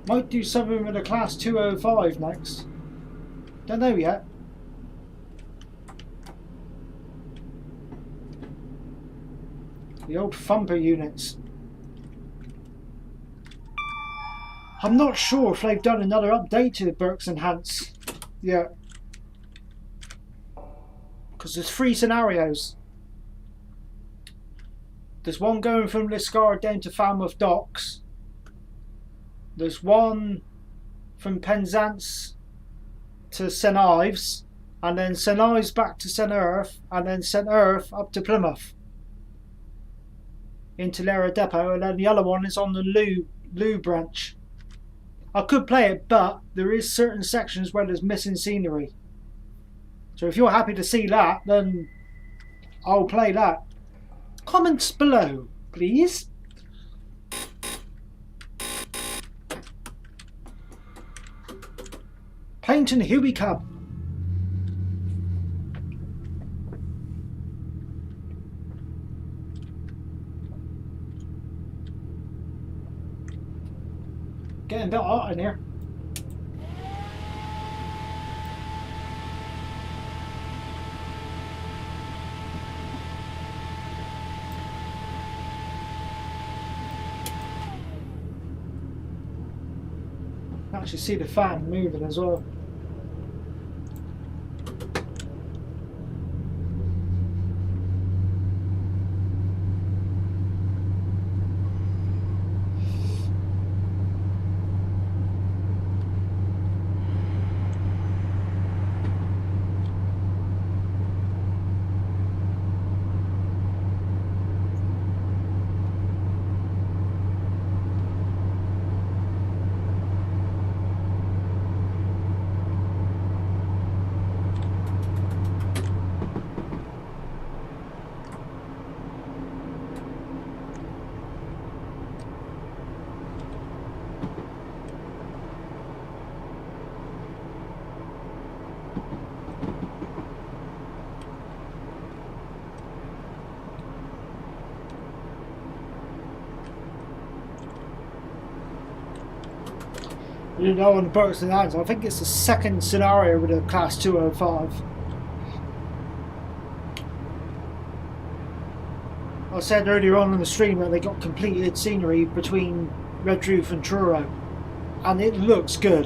Speaker 1: Might do something with a class 205 next. Don't know yet. The old thumper units. I'm not sure if they've done another update to the Burks Enhance yet. Because there's 3 scenarios. There's one going from Liscard down to Falmouth Docks. There's one from Penzance to St Ives, and then St Ives back to St Erth, and then St Erth up to Plymouth into Lara Depot, and then the other one is on the Loo branch. I could play it, but there is certain sections where there's missing scenery. So if you're happy to see that, then I'll play that. Comments below, please. Paynton, here we come. Getting a bit hot in here. Actually see the fan moving as well. You know, on the Burks Enhance, I think it's the second scenario with a class 205. I said earlier on in the stream that they got completed scenery between Redruth and Truro, and it looks good.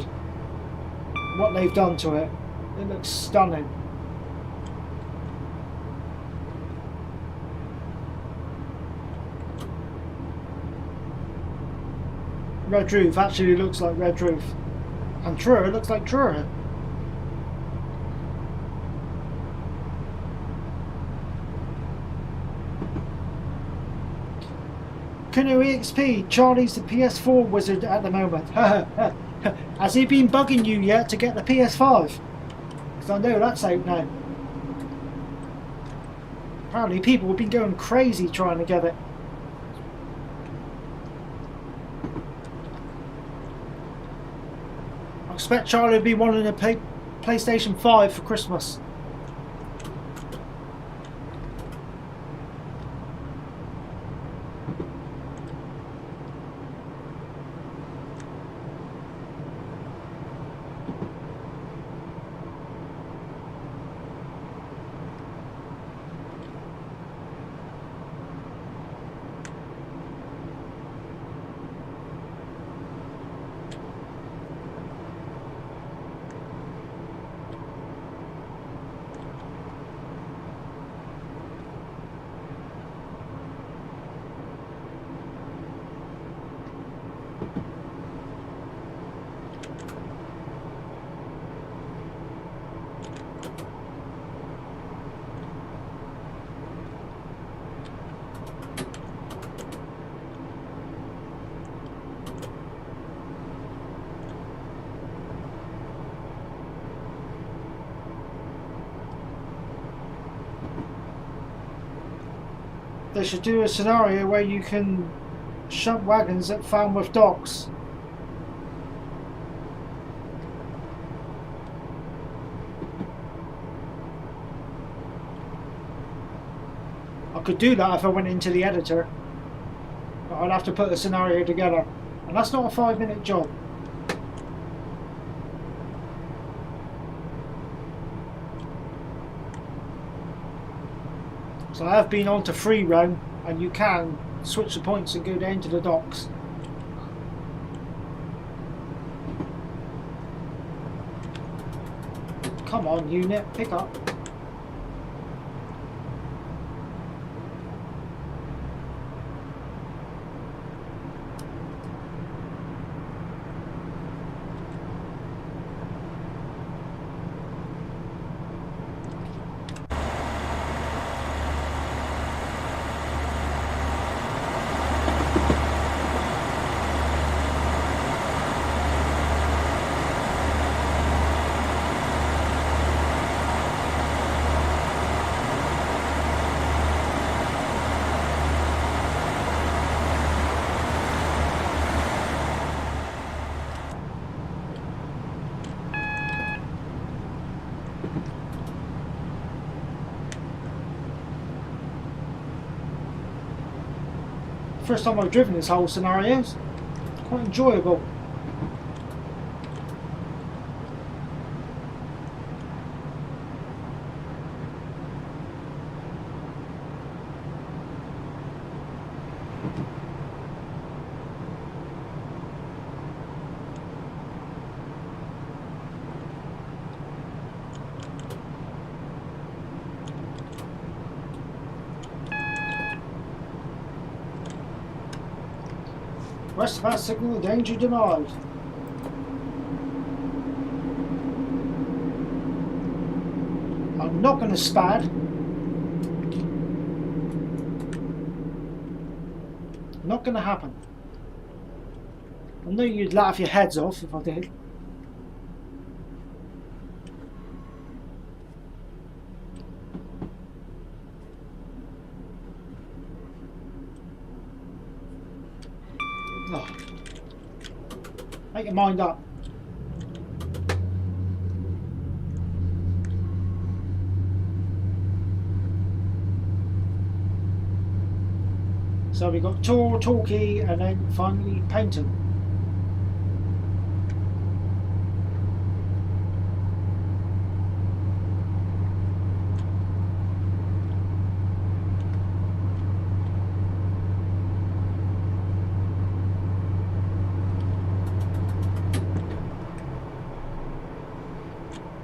Speaker 1: What they've done to it, it looks stunning. Redruth actually looks like Redruth, and Truro looks like Truro. Kuno EXP, Charlie's the PS4 wizard at the moment. Has he been bugging you yet to get the PS5? Because I know that's out now. Apparently people have been going crazy trying to get it. I expect Charlie will be wanting a PlayStation 5 for Christmas. They should do a scenario where you can shunt wagons at Falmouth docks. I could do that if I went into the editor, but I'd have to put a scenario together, and that's not a 5-minute job. So I have been on to free roam, and you can switch the points and go down to the docks. Come on, unit, pick up. First time I've driven this whole scenario. It's quite enjoyable. Rest of our signal, danger denied. I'm not going to spad. Not going to happen. I know you'd laugh your heads off if I did. Oh. Make your mind up. So we got Tor, Torquay, and then finally Paynton.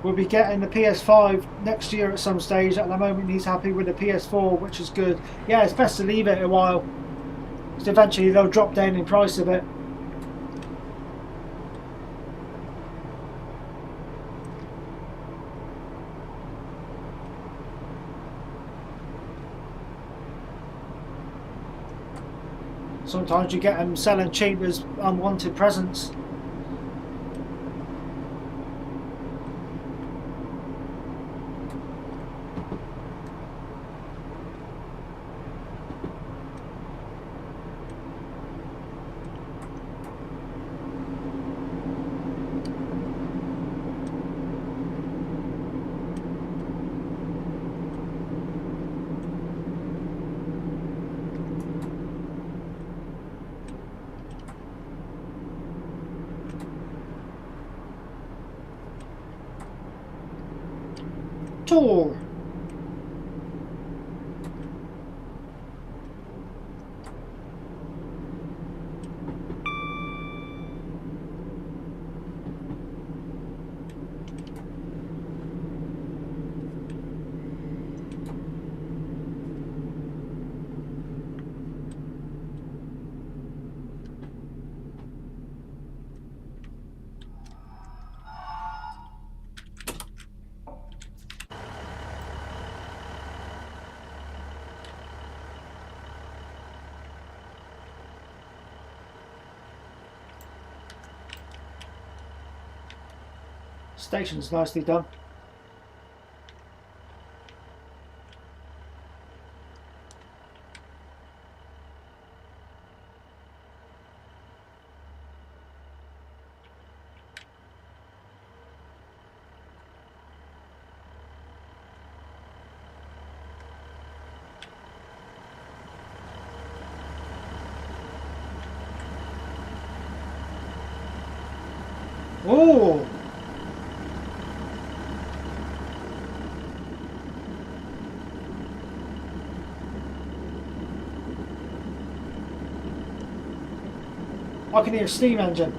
Speaker 1: We'll be getting the PS5 next year at some stage. At the moment he's happy with the PS4, which is good. Yeah, it's best to leave it a while, because eventually they'll drop down in price a bit. Sometimes you get them selling cheap as unwanted presents. Tour. Station's nicely done. Oh! I can hear a steam engine.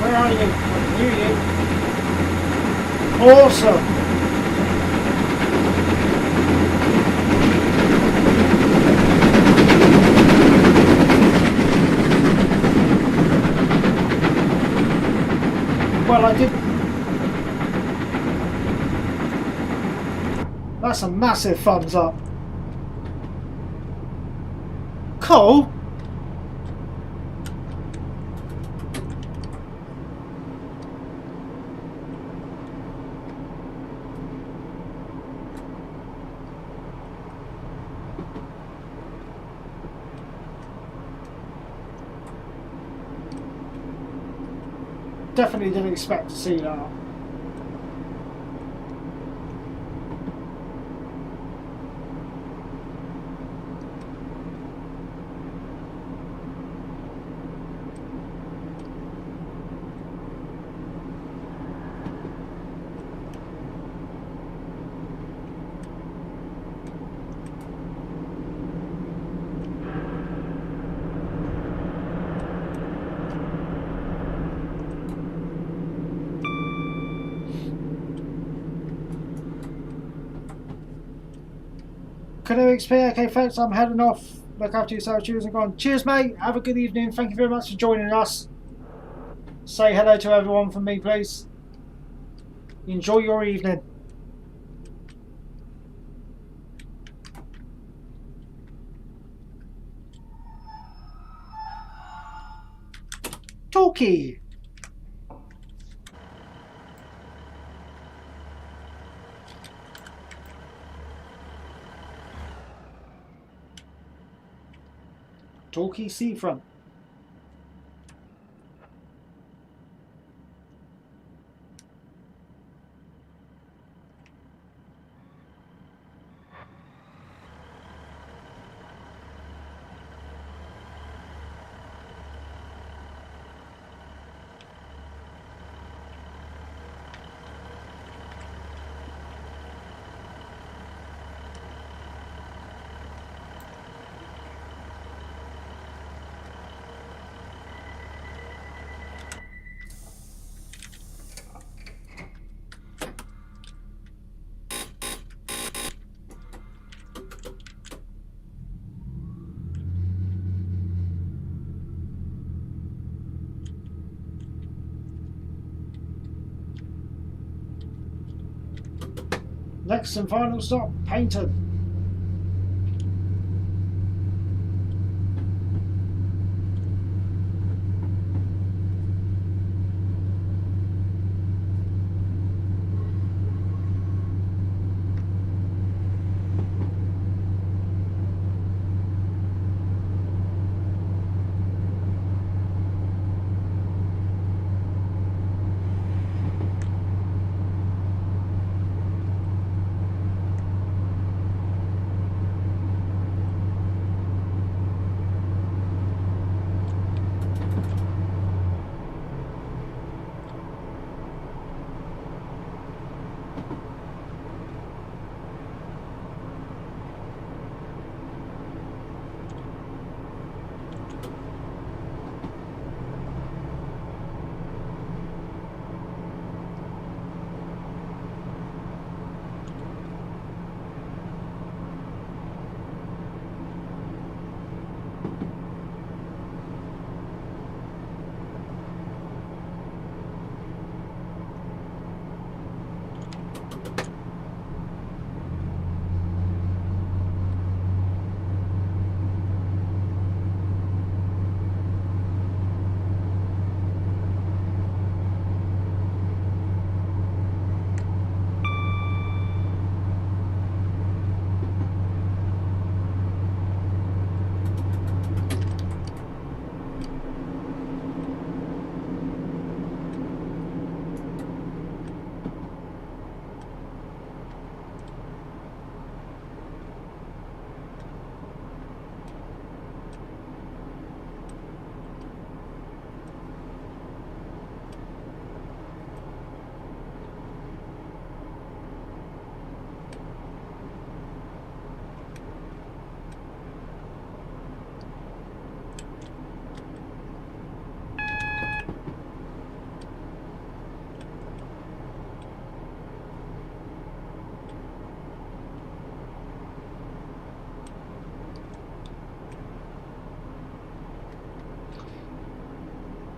Speaker 1: Where are you? I can hear you. Awesome. Well, I did. That's a massive thumbs up. Cool. Definitely didn't expect to see that. Canoe XP, okay folks, I'm heading off. Look after yourself, cheers and go on. Cheers mate, have a good evening, thank you very much for joining us. Say hello to everyone from me please. Enjoy your evening. Talkie. Torquay Seafront. Next and final stop, Paynton.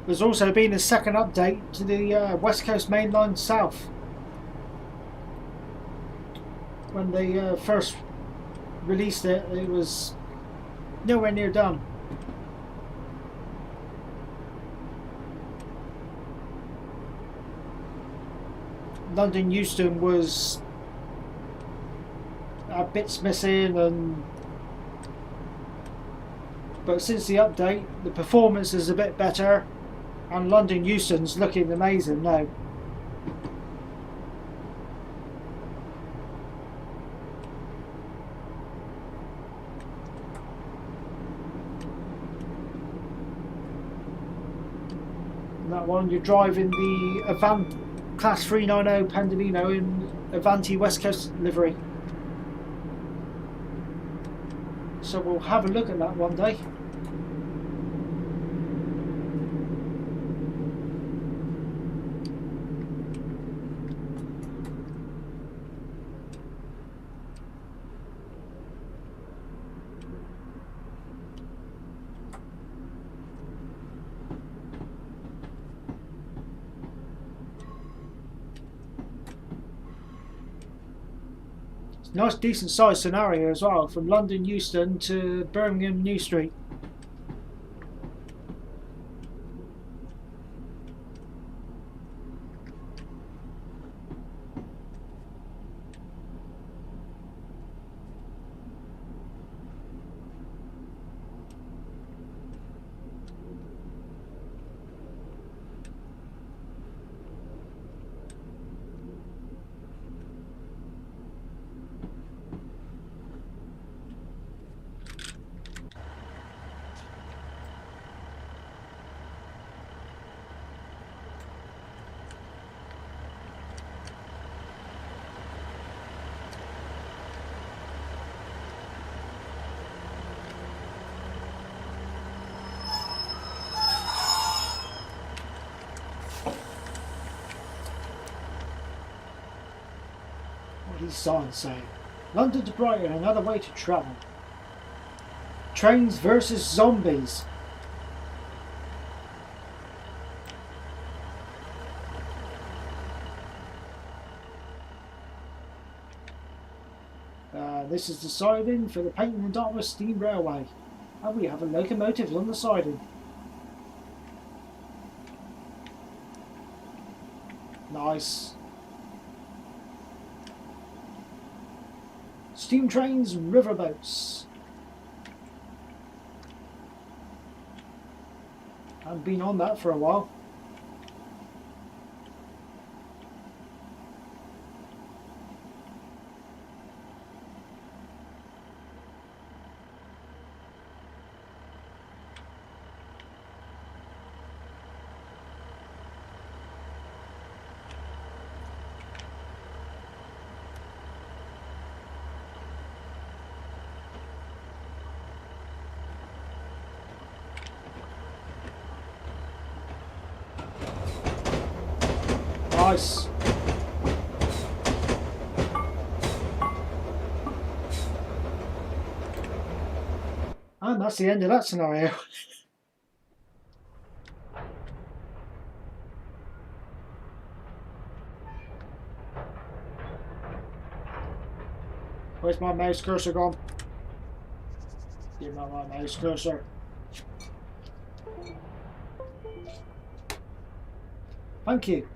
Speaker 1: There's also been a second update to the West Coast Main Line South. When they first released it, it was nowhere near done. London Euston was bits missing, but since the update, the performance is a bit better. And London Euston's looking amazing now. And that one, you're driving the Avanti Class 390 Pendolino in Avanti West Coast livery. So we'll have a look at that one day. Nice decent sized scenario as well, from London Euston to Birmingham New Street. These signs say, London to Brighton, another way to travel. Trains versus zombies. this is the siding for the Peyton and Dartmouth Steam Railway. And we have a locomotive on the siding. Nice. Steam trains and riverboats. I've been on that for a while. Nice. And that's the end of that scenario. Where's my mouse cursor gone? Give me my mouse cursor. Thank you.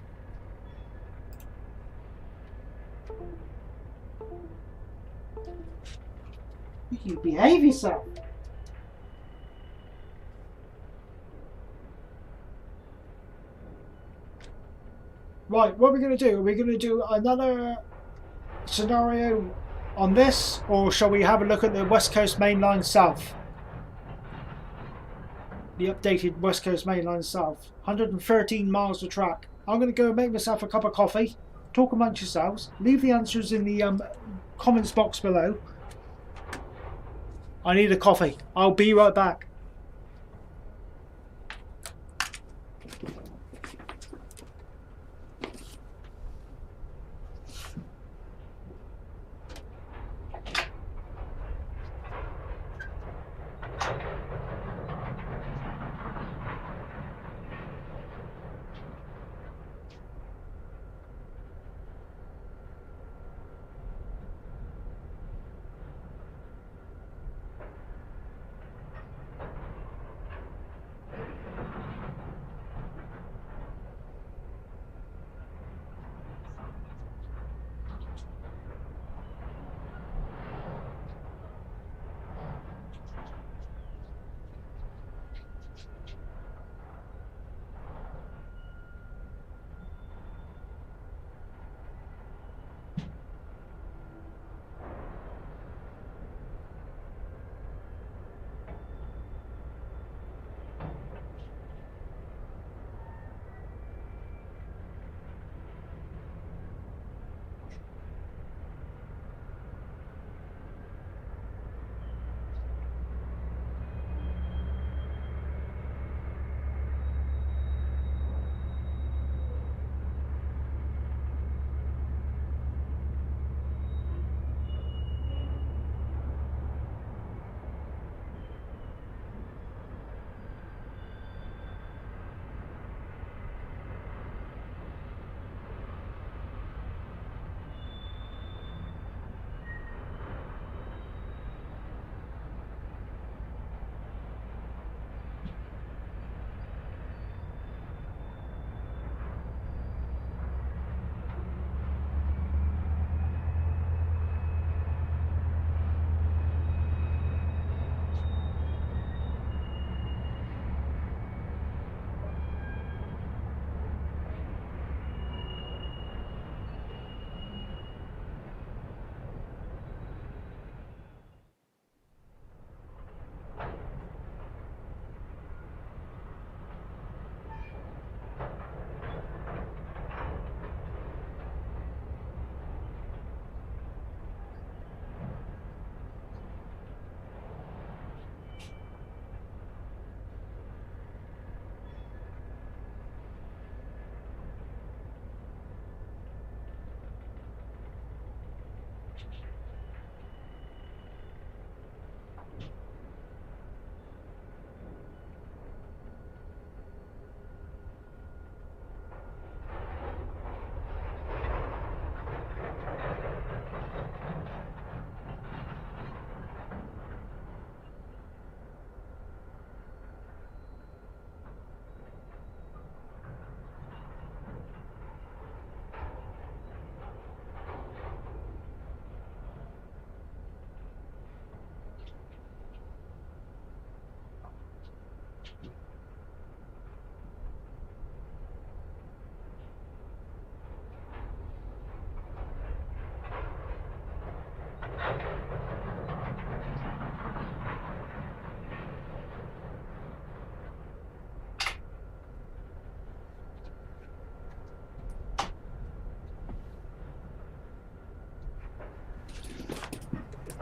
Speaker 1: You behave yourself. Right, what are we going to do? Are we going to do another scenario on this, or shall we have a look at the West Coast Main Line South? The updated West Coast Main Line South. 113 miles of track. I'm going to go make myself a cup of coffee, talk amongst yourselves, leave the answers in the comments box below. I need a coffee. I'll be right back.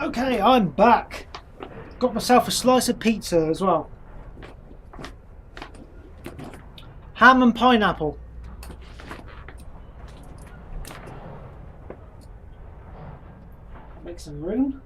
Speaker 1: Okay, I'm back. Got myself a slice of pizza as well. Ham and pineapple. Make some room.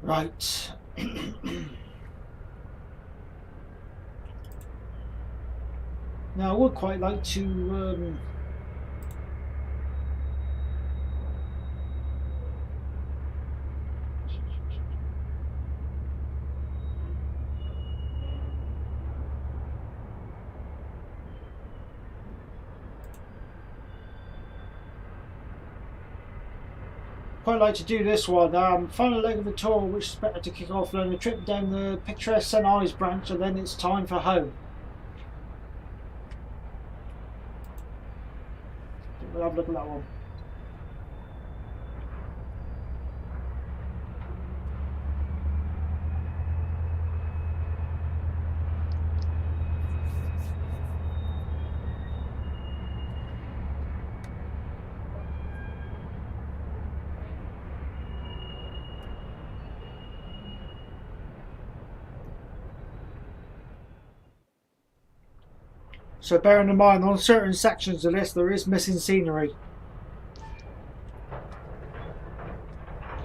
Speaker 1: Right. Now I would quite like to do this one. Final leg of the tour, which is better to kick off on a trip down the picturesque St Ives branch, and then it's time for home. We'll have a look at that one. So bearing in mind, on certain sections of this, there is missing scenery,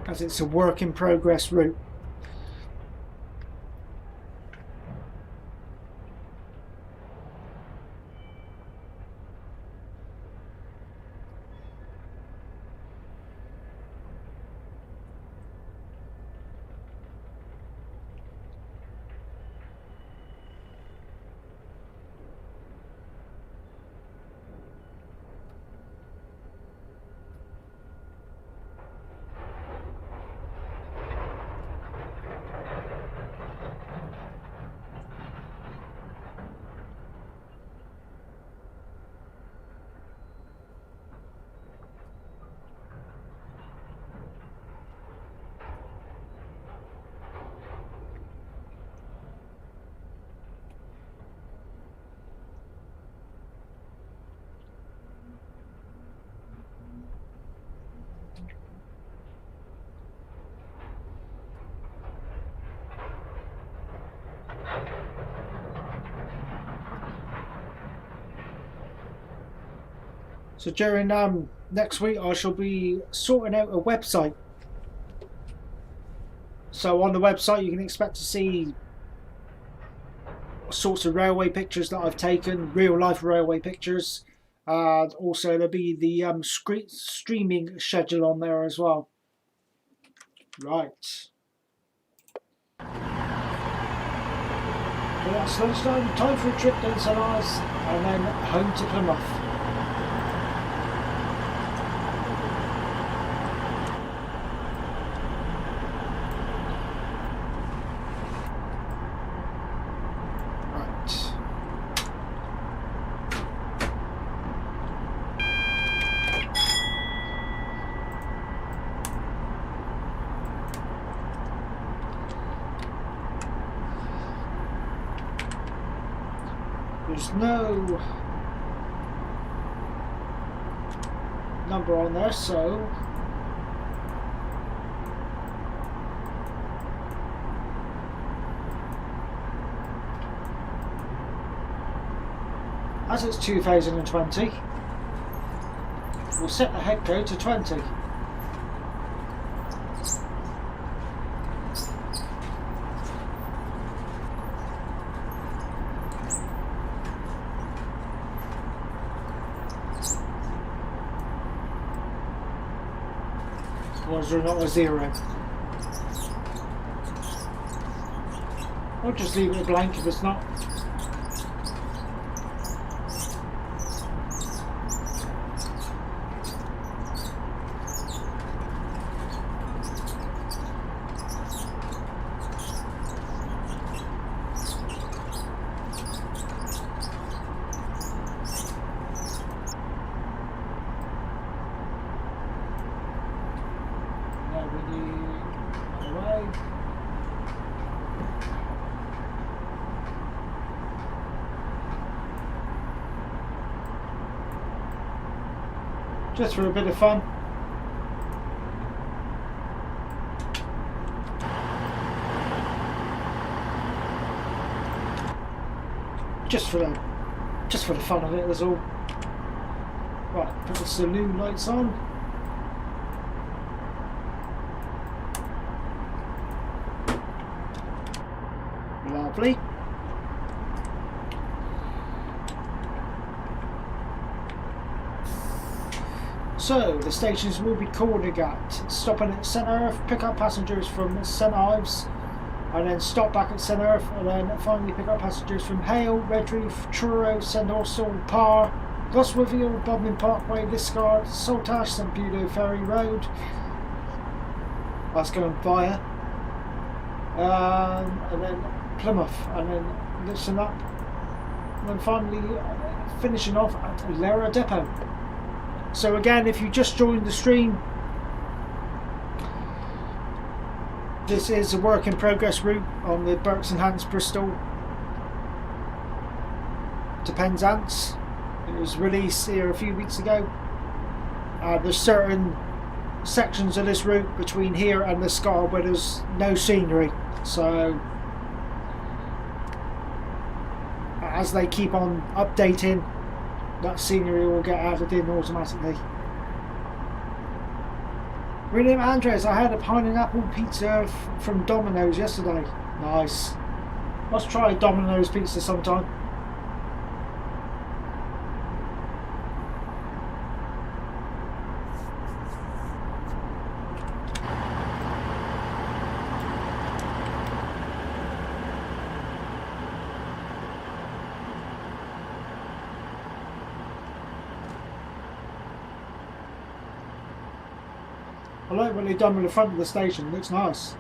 Speaker 1: as it's a work in progress route. So during next week I shall be sorting out a website. So on the website you can expect to see sorts of railway pictures that I've taken, real life railway pictures. Also there'll be the streaming schedule on there as well. Right. Well, that's lunchtime, time for a trip down St Ives and then home to Plymouth. There's no number on there, so as it's 2020, we'll set the head code to 20. Or is there not a 0? I'll just leave it blank if it's not. we need away. Just for a bit of fun. Just for the fun of it, that's all. Right, put the saloon lights on. Lovely. So, the stations will be calling at stopping at St Earth, pick up passengers from St Ives, and then stop back at St Earth, and then finally pick up passengers from Hale, Redreef, Truro, St Austell, Parr, Goswithiel, Bodmin Parkway, Liskeard, Saltash, St Budo Ferry Road. That's going via. And then Plymouth, and then listen up, and then finally finishing off at Lera Depot. So again, if you just joined the stream, this is a work in progress route on the Berks and Hants Bristol to Penzance. It was released here a few weeks ago. There's certain sections of this route between here and the Scar where there's no scenery, so as they keep on updating, that scenery will get added in automatically. William Andres, I had a pineapple pizza from Domino's yesterday. Nice. Let's try Domino's pizza sometime. I like what they've done with the front of the station, it looks nice.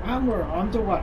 Speaker 1: And we're underway.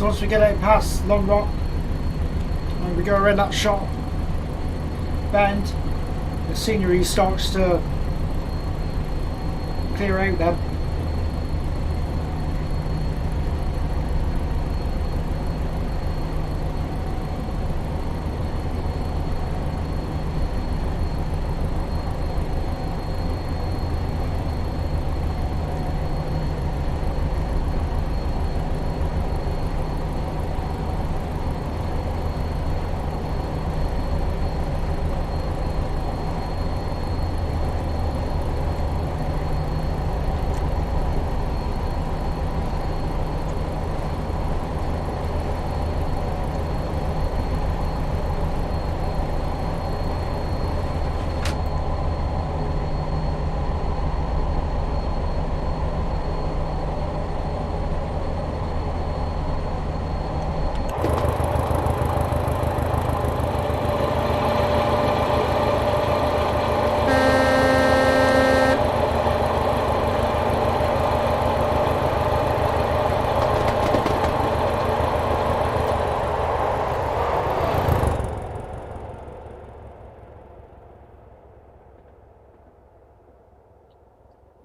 Speaker 1: once we get out past Long Rock and we go around that sharp bend, the scenery starts to clear out then.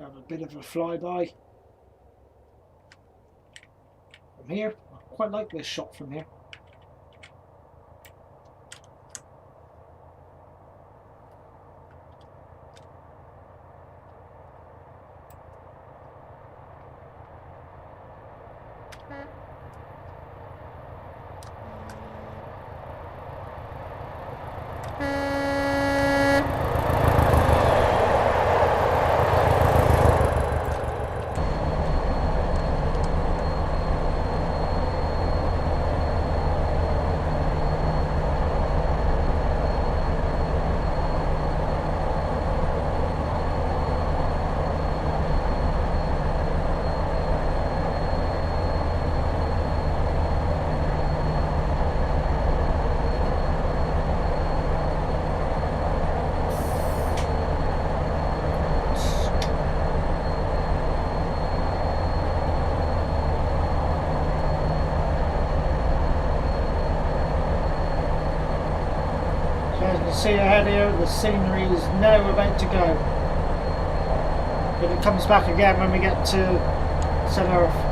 Speaker 1: Have a bit of a flyby from here. I quite like this shot from here. See ahead here, the scenery is now about to go, but it comes back again when we get to St. Earth.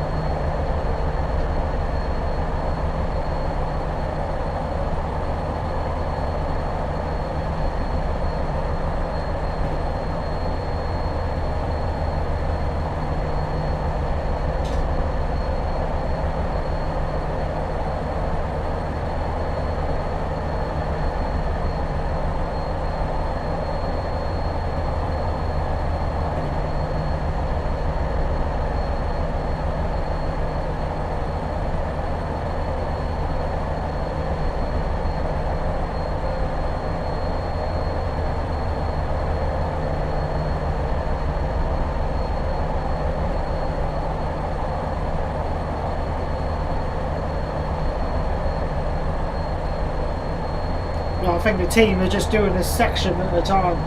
Speaker 1: I think the team are just doing a section at a time.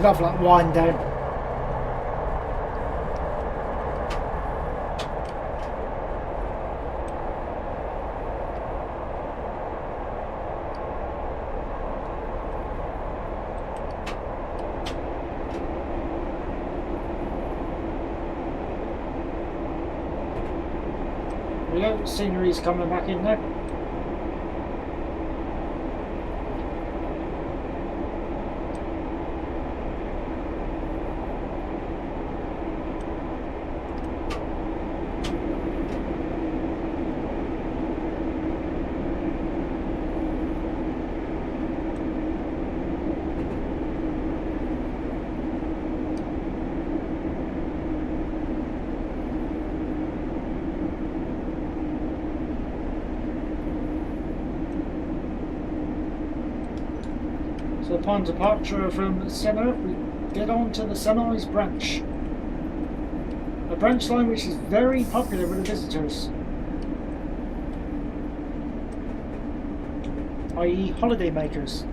Speaker 1: Love that wind down. There we go, scenery's coming back in there. So upon departure from Center, we get on to the Sunrise branch. A branch line which is very popular with the visitors, i.e. holiday makers.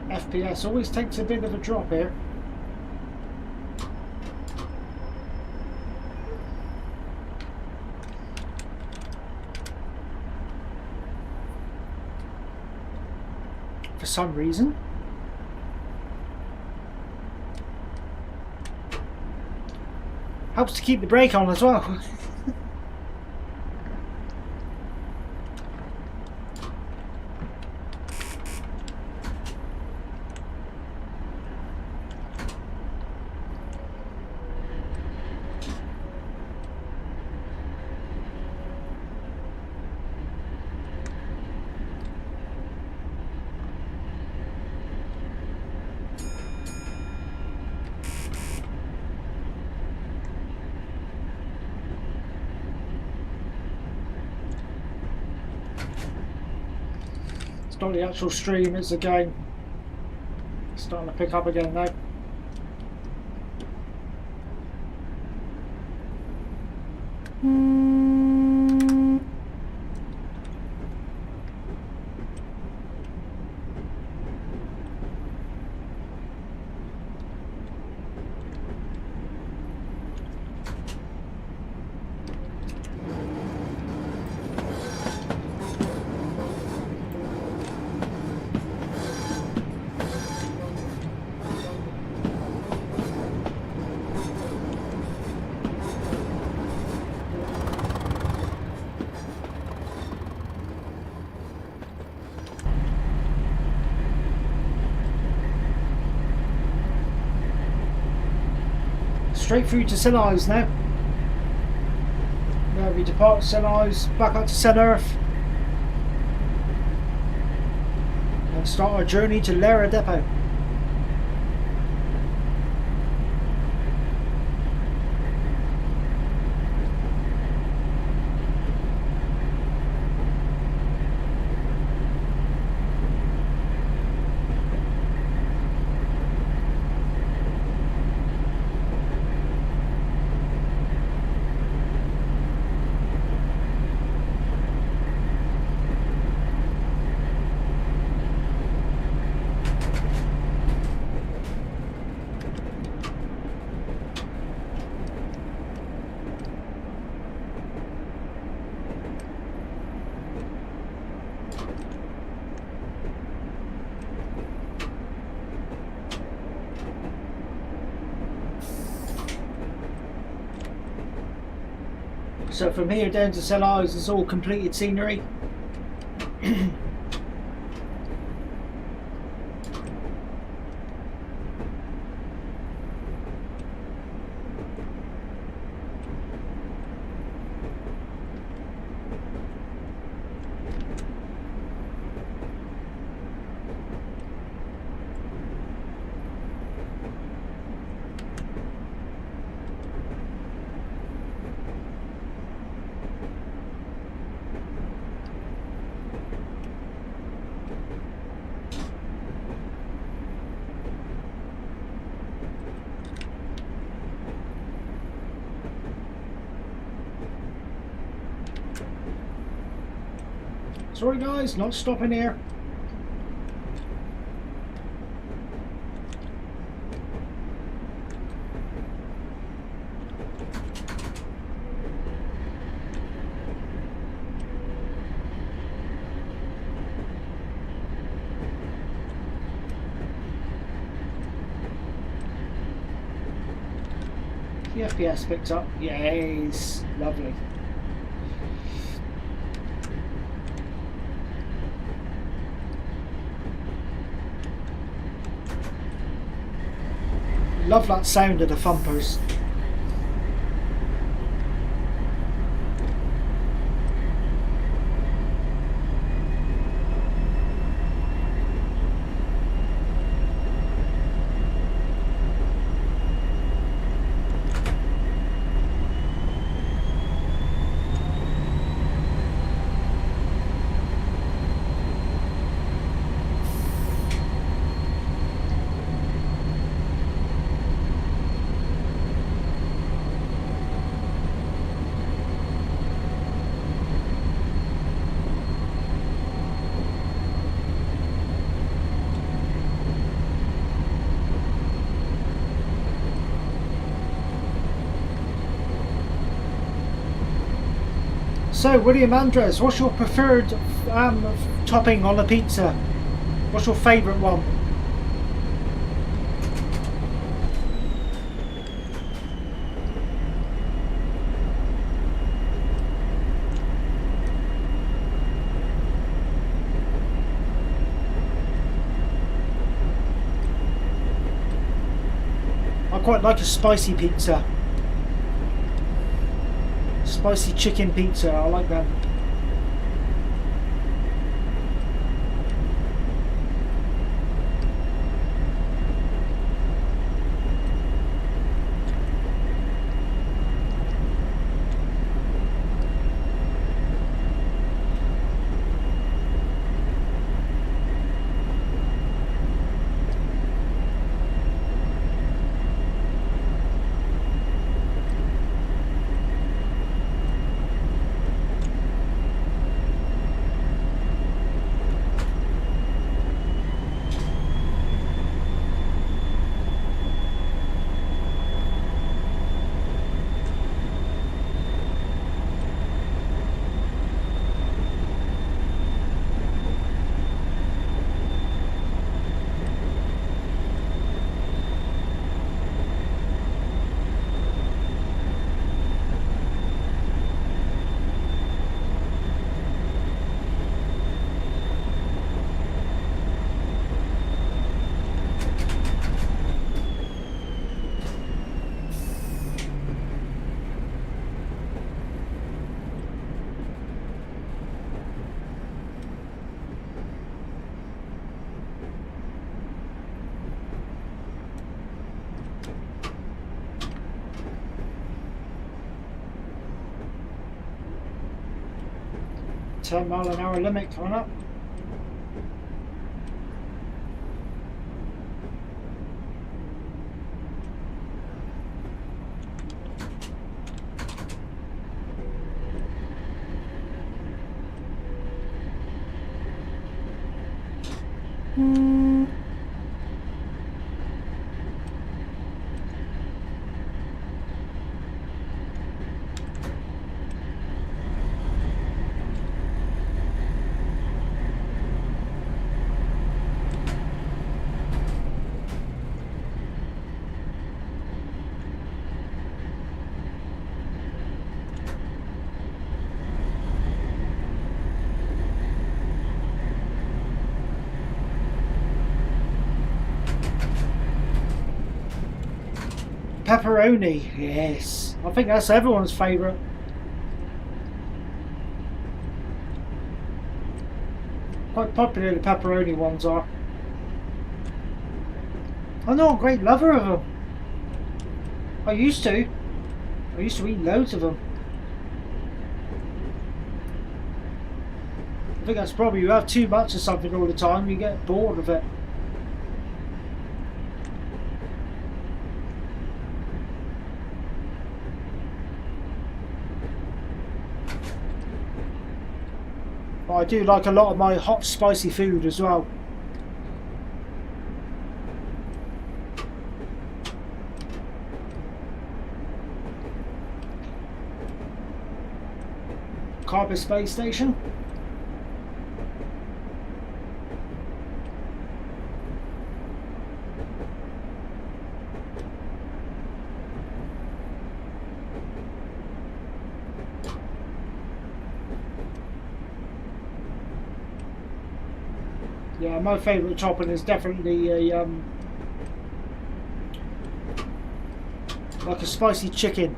Speaker 1: FPS always takes a bit of a drop here. For some reason. Helps to keep the brake on as well. Not the actual stream, it's the game. It's starting to pick up again now. Straight through to St. Ives now. Now we depart St. Ives, back up to St. Earth, and start our journey to Lara Depot. So from here down to St. Ives is all completed scenery. Sorry guys, not stopping here. The FPS picked up. Yes, lovely. Love that sound of the thumpers. So, William Andres, what's your preferred topping on a pizza? What's your favourite one? I quite like a spicy pizza. Spicy chicken pizza, I like that. £10 limit coming up. Pepperoni, yes. I think that's everyone's favourite. Quite popular, the pepperoni ones are. I'm not a great lover of them. I used to eat loads of them. I think that's probably, you have too much of something all the time, you get bored of it. But I do like a lot of my hot spicy food as well. Carby Space Station. Yeah, my favourite topping is definitely a like a spicy chicken,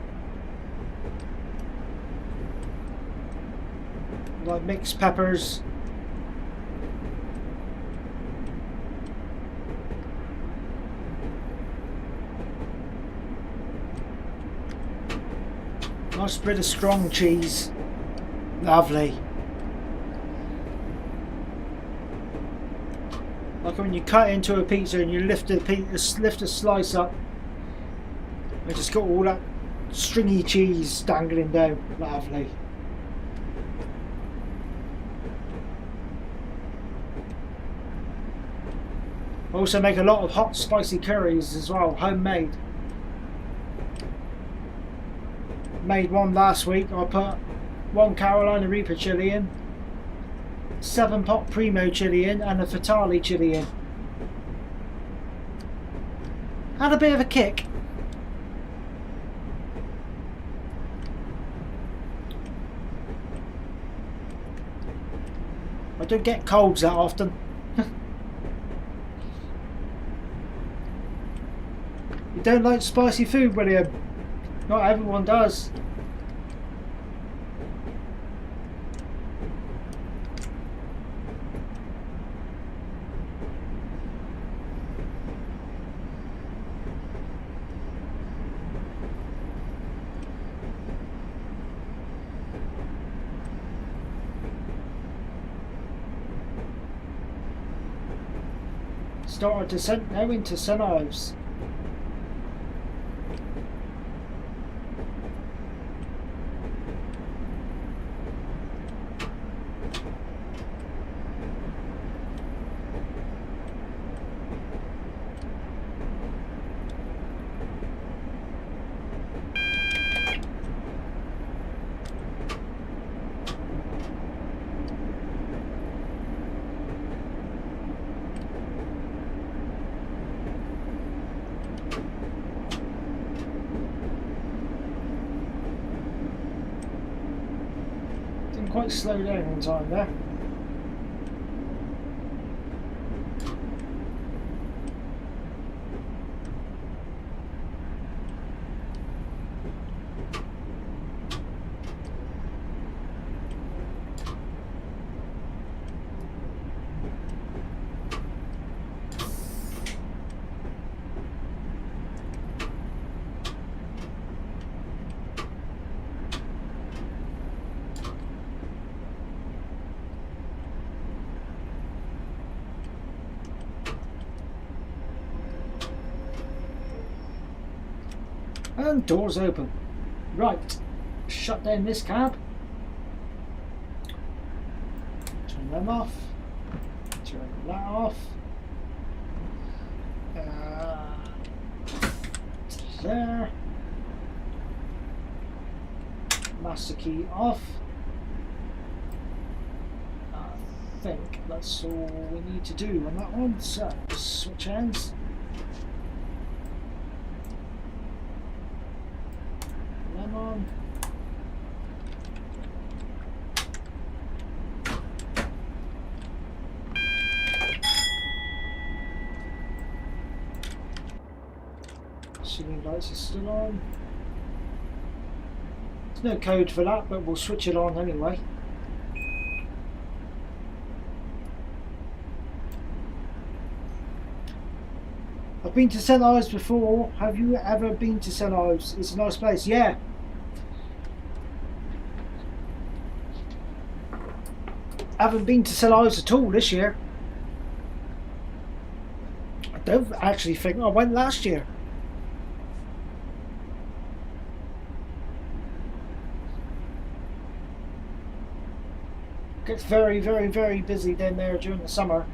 Speaker 1: like mixed peppers. Nice bit of strong cheese, lovely. Like when you cut into a pizza and you lift a slice up, and just got all that stringy cheese dangling down. Lovely. I also make a lot of hot spicy curries as well, homemade. Made one last week. I put 1 Carolina Reaper Chilean, 7 Pot Primo Chilean, and a Fatale Chilean. Had a bit of a kick. I don't get colds that often. You don't like spicy food, William? Not everyone does. Started descent now into St Ives. Quite slow down in time there. And doors open. Right, shut down this cab. Turn them off. Turn that off. There. Master key off. I think that's all we need to do on that one. So, switch hands. On. Ceiling lights are still on. There's no code for that, but we'll switch it on anyway. I've been to St Ives before. Have you ever been to St Ives? It's a nice place. Yeah. Haven't been to St Ives at all this year. I don't actually think I went last year. Gets very, very, very busy down there during the summer.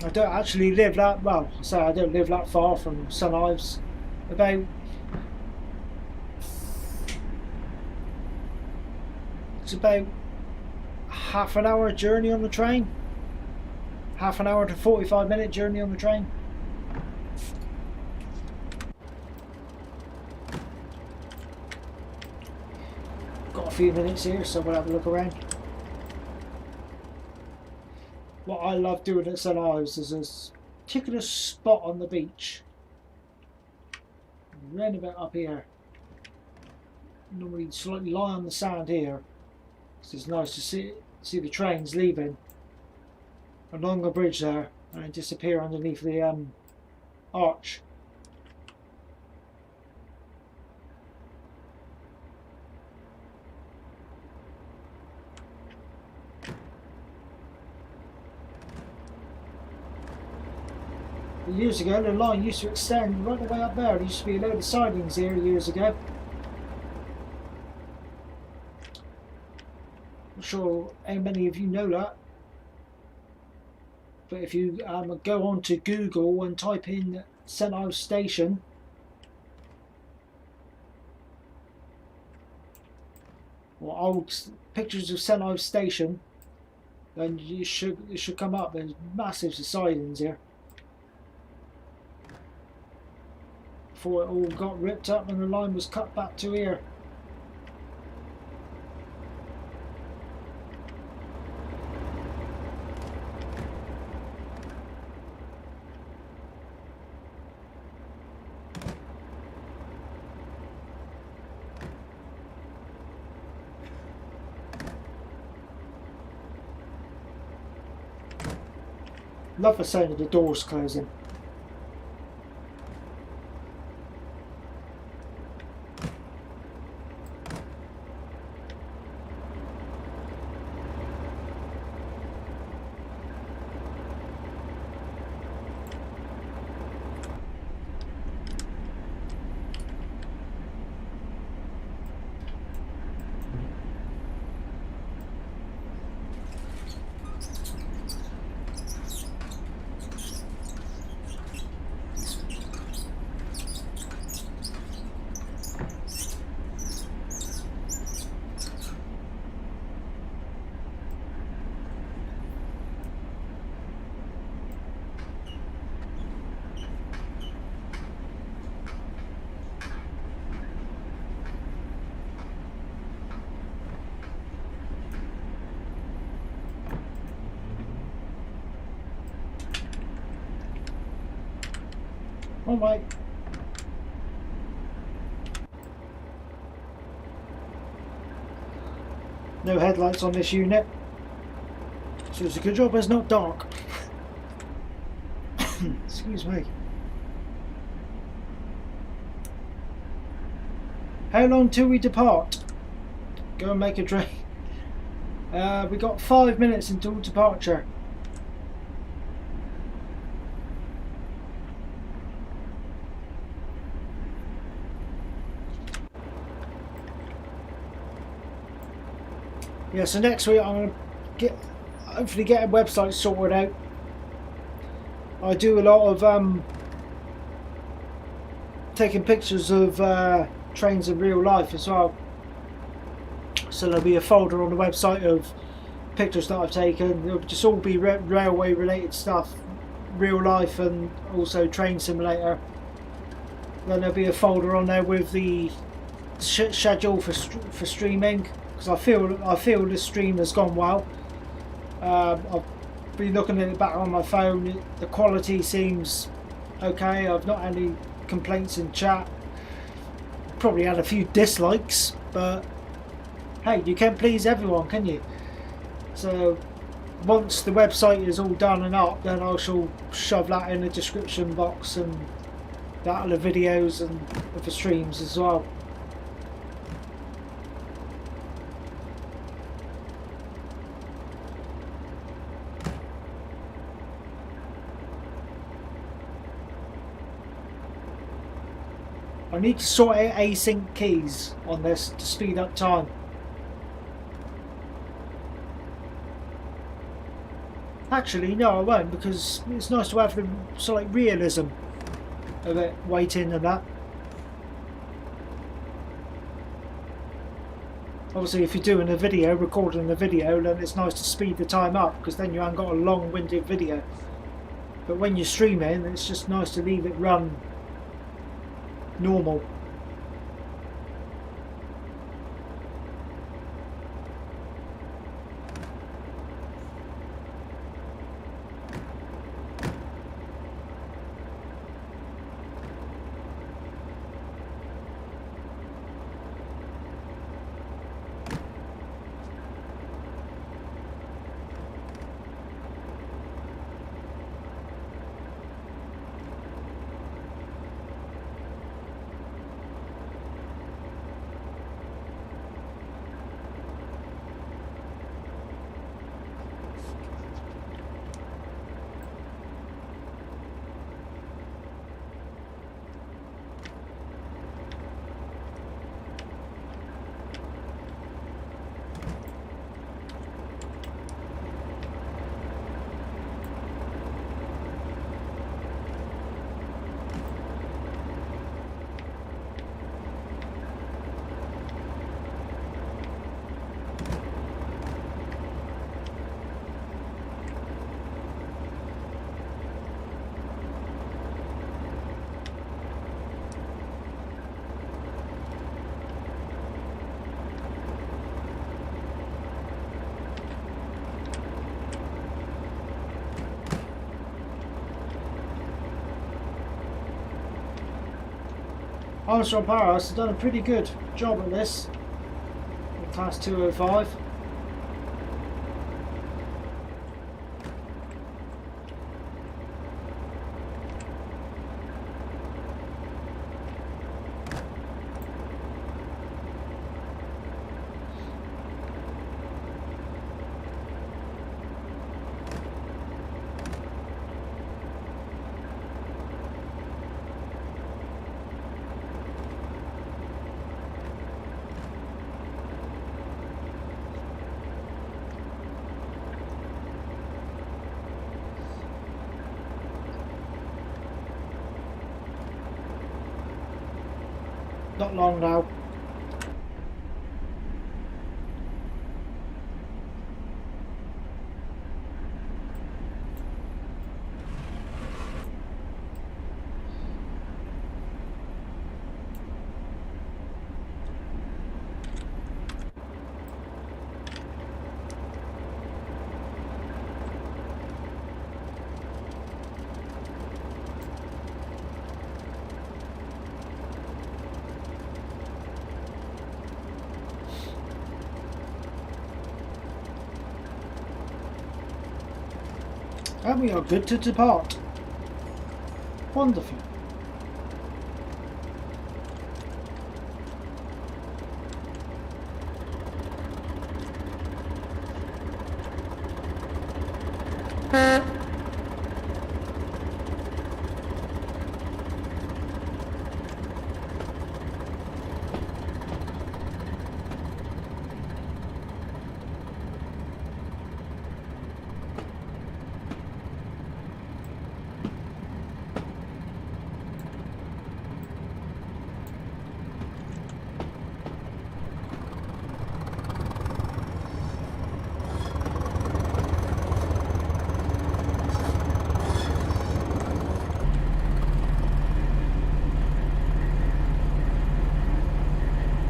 Speaker 1: I don't actually live that well. I say I don't live that far from St Ives. About it's about half an hour journey on the train. Half an hour to 45-minute journey on the train. Got a few minutes here, so we'll have a look around. What I love doing at St Ives is a particular spot on the beach. Round about up here. Normally slightly lie on the sand here. So it's nice to see the trains leaving along the bridge there and disappear underneath the arch. Years ago, the line used to extend right the way up there. There used to be a load of sidings here years ago. Not sure how many of you know that. But if you go on to Google and type in St Ives Station, or old pictures of St Ives Station, then it should come up. There's massive sidings here. Before it all got ripped up and the line was cut back to here. Love the sound of the doors closing. Oh my. No headlights on this unit. So it's a good job it's not dark. Excuse me. How long till we depart? Go and make a drink. We got 5 minutes until departure. Yeah, so next week I'm going to hopefully get a website sorted out. I do a lot of taking pictures of trains in real life as well. So there'll be a folder on the website of pictures that I've taken. It'll just all be railway related stuff, real life and also train simulator. Then there'll be a folder on there with the schedule for streaming. Because I feel the stream has gone well. I've been looking at it back on my phone. The quality seems okay. I've not had any complaints in chat. Probably had a few dislikes, but hey, you can't please everyone, can you? So once the website is all done and up, then I shall shove that in the description box and that'll have videos and of the streams as well. I need to sort out async keys on this to speed up time. Actually, no, I won't, because it's nice to have the sort of realism of it, waiting and that. Obviously, if you're doing a video, recording a video, then it's nice to speed the time up, because then you haven't got a long-winded video. But when you're streaming, it's just nice to leave it run normal. Armstrong Powerhouse has done a pretty good job at this in Class 205. Not long now. And we are good to depart. Wonderful.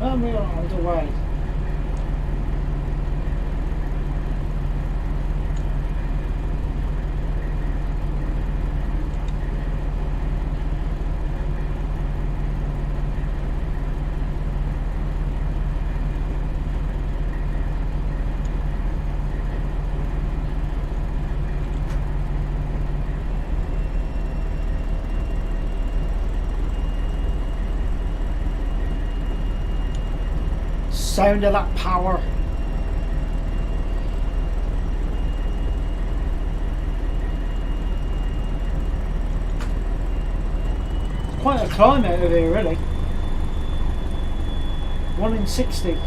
Speaker 1: And we are underway. Sound of that power. Quite a climb out of here, really. 1 in 60.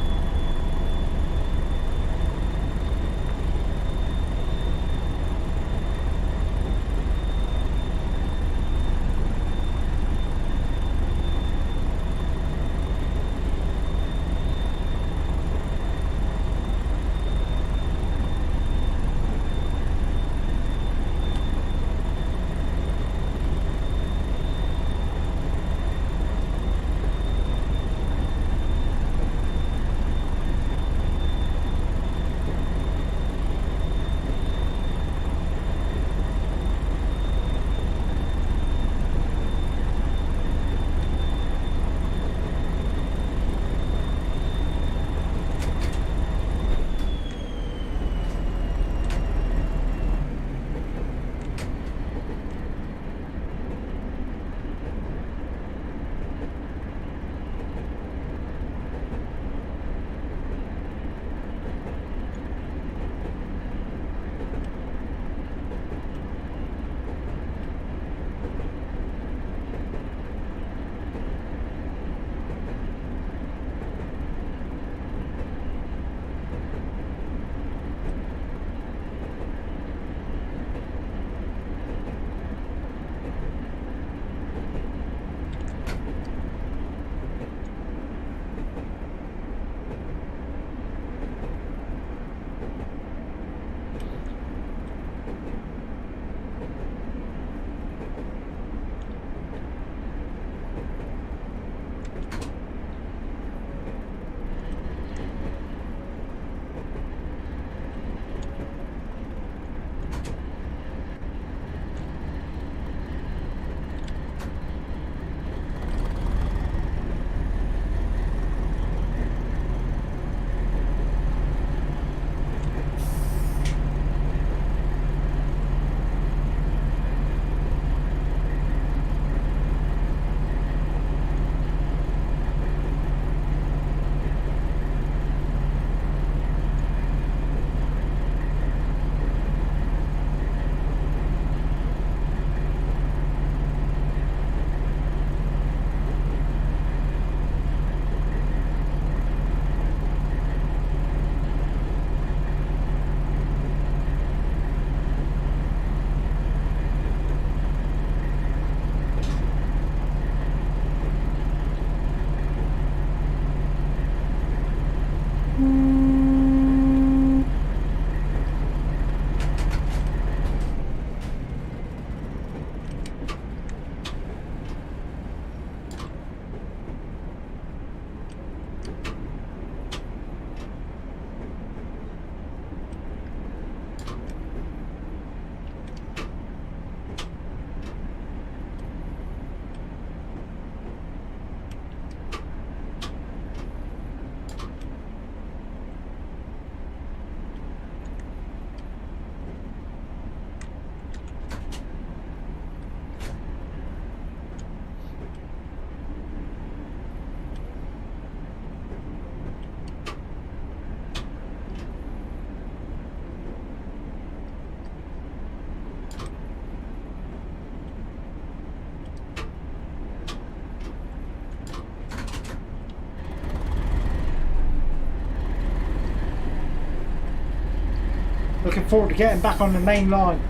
Speaker 1: Looking forward to getting back on the main line.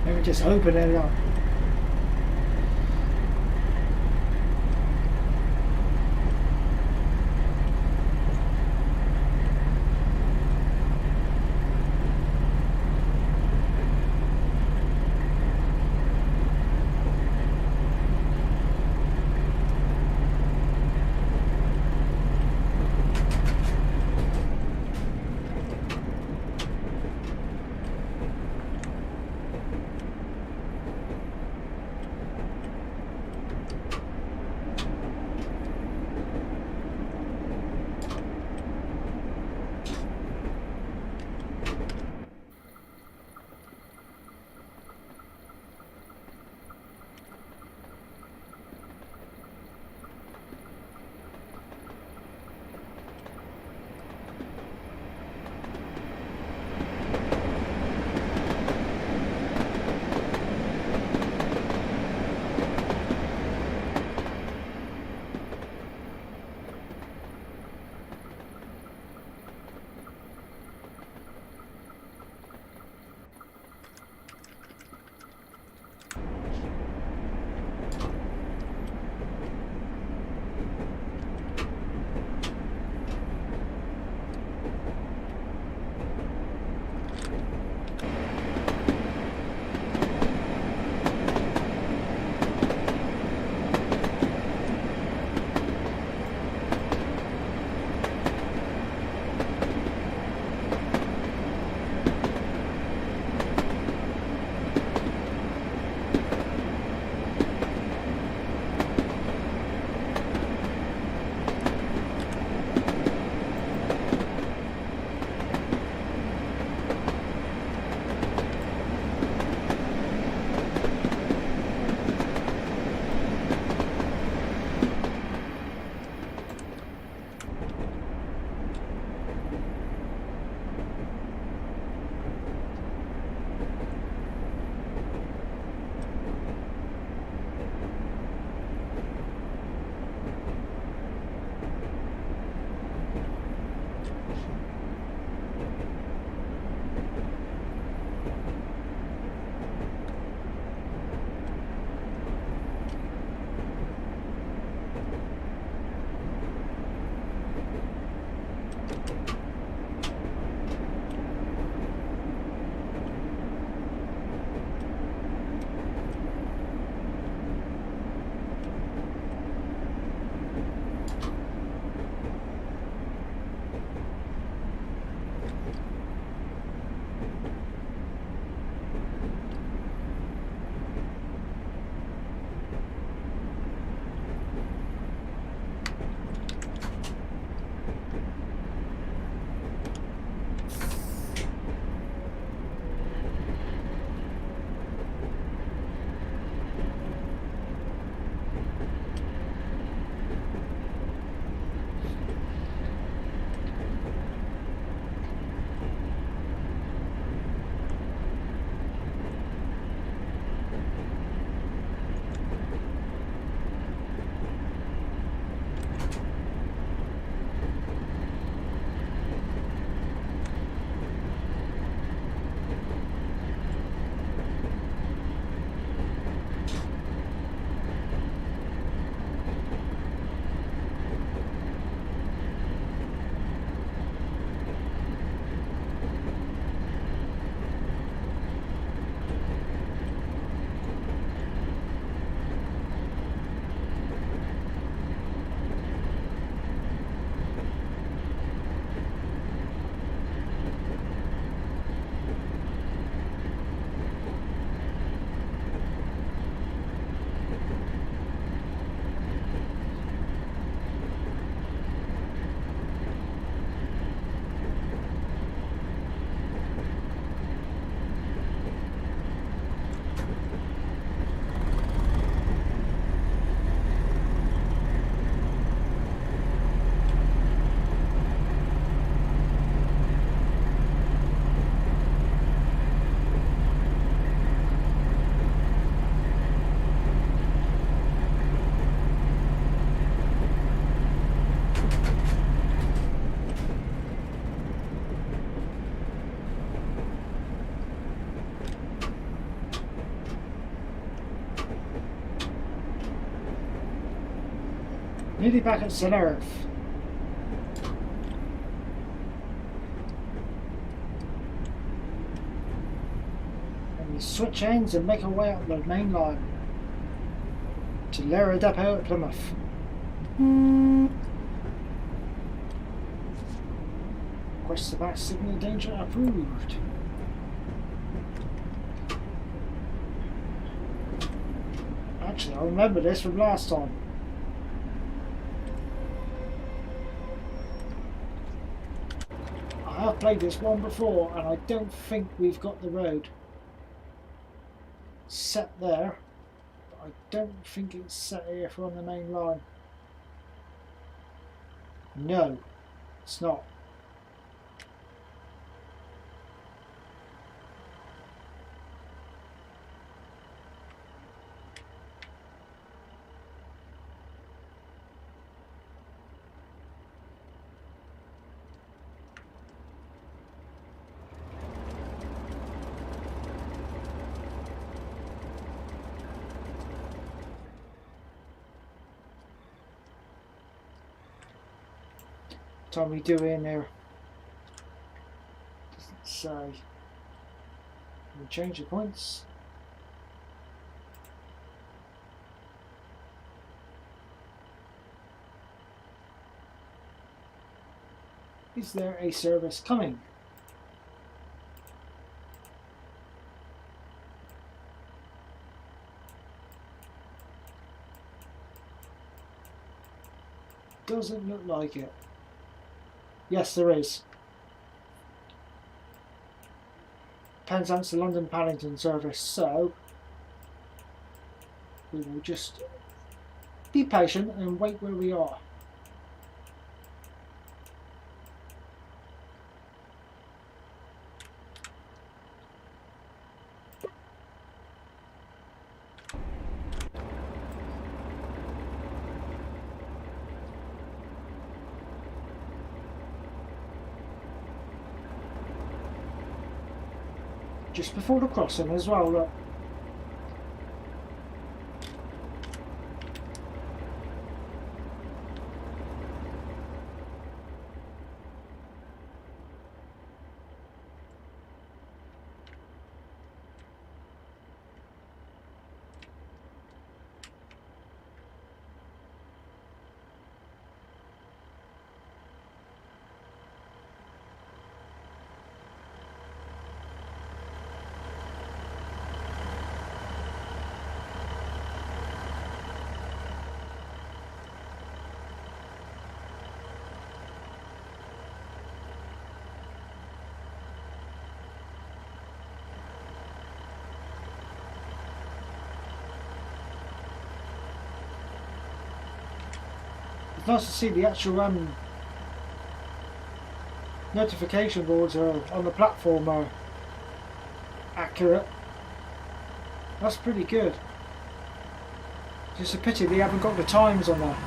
Speaker 1: Let me just open it up. Nearly back at St. Earth. And we switch ends and make our way up the main line to Lara Depot at Plymouth. Request about signal danger approved. Actually, I remember this from last time. I have played this one before and I don't think we've got the road set there. But I don't think it's set here for on the main line. No, it's not. What we do in there? Doesn't say. We change the points. Is there a service coming? Doesn't look like it. Yes, there is. Penzance to London Paddington service, so we will just be patient and wait where we are. Just before the crossing as well, look. It's nice to see the actual notification boards are on the platform are accurate. That's pretty good. Just a pity they haven't got the times on there.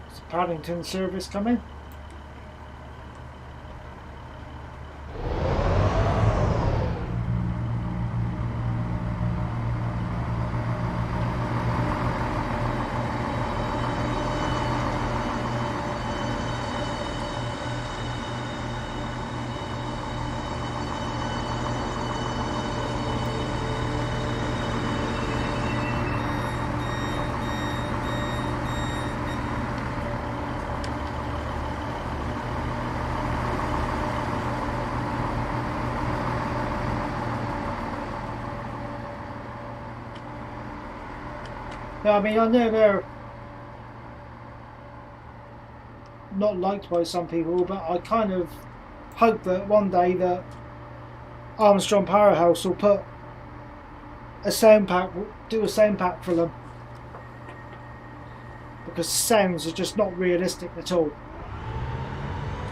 Speaker 1: Is the Paddington service coming? I mean, I know they're not liked by some people, but I kind of hope that one day that Armstrong Powerhouse will put a sound pack, do a sound pack for them, because sounds are just not realistic at all.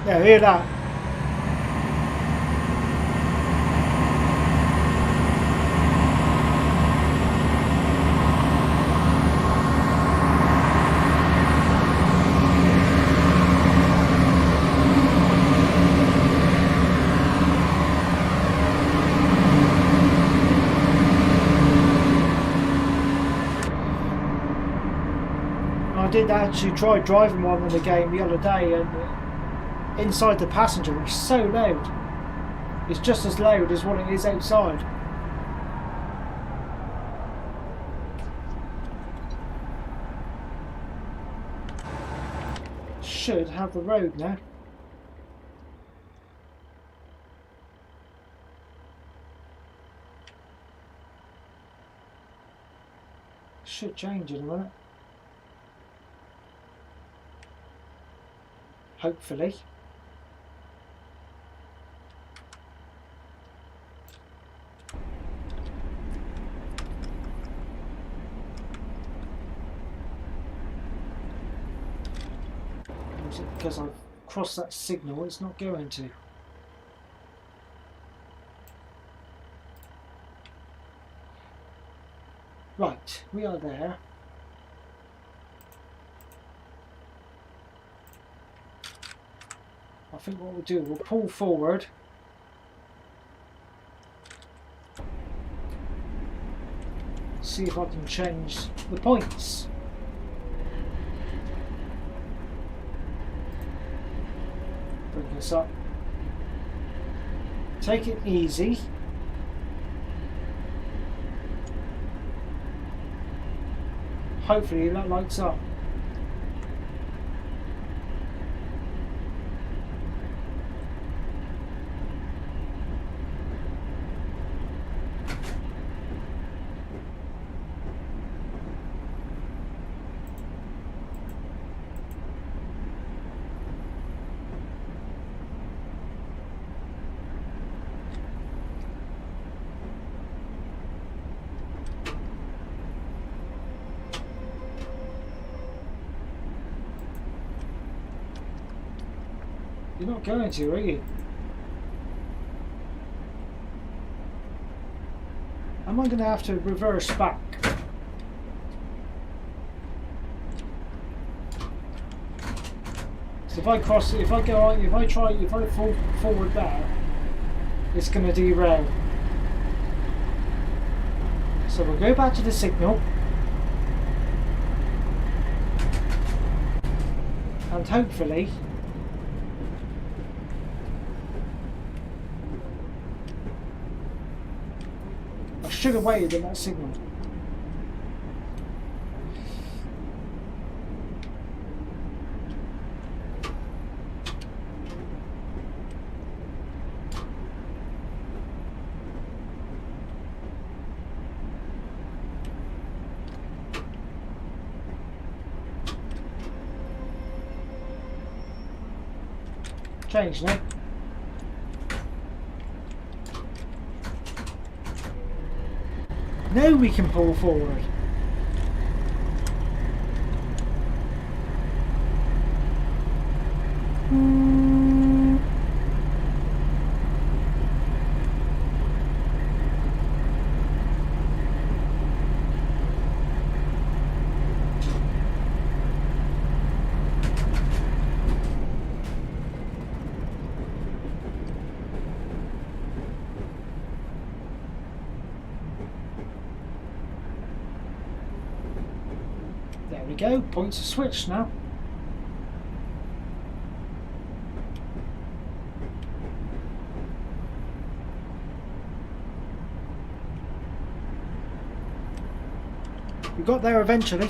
Speaker 1: Now, hear that? did actually try driving one in the game the other day, and inside the passenger it's so loud. It's just as loud as what it is outside. Should have the road now. Should change in a minute. Hopefully. Is it because I've crossed that signal? It's not going to. Right, we are there. I think what we'll do, we'll pull forward. See if I can change the points. Bring this up. Take it easy. Hopefully that lights up. You're not going to, are you? Am I going to have to reverse back? So if I cross, if I go on, if I fall forward there, it's going to derail. So we'll go back to the signal. And hopefully I should have waited in that signal. Change now. Now we can pull forward. There we go, points are switched now. We got there eventually.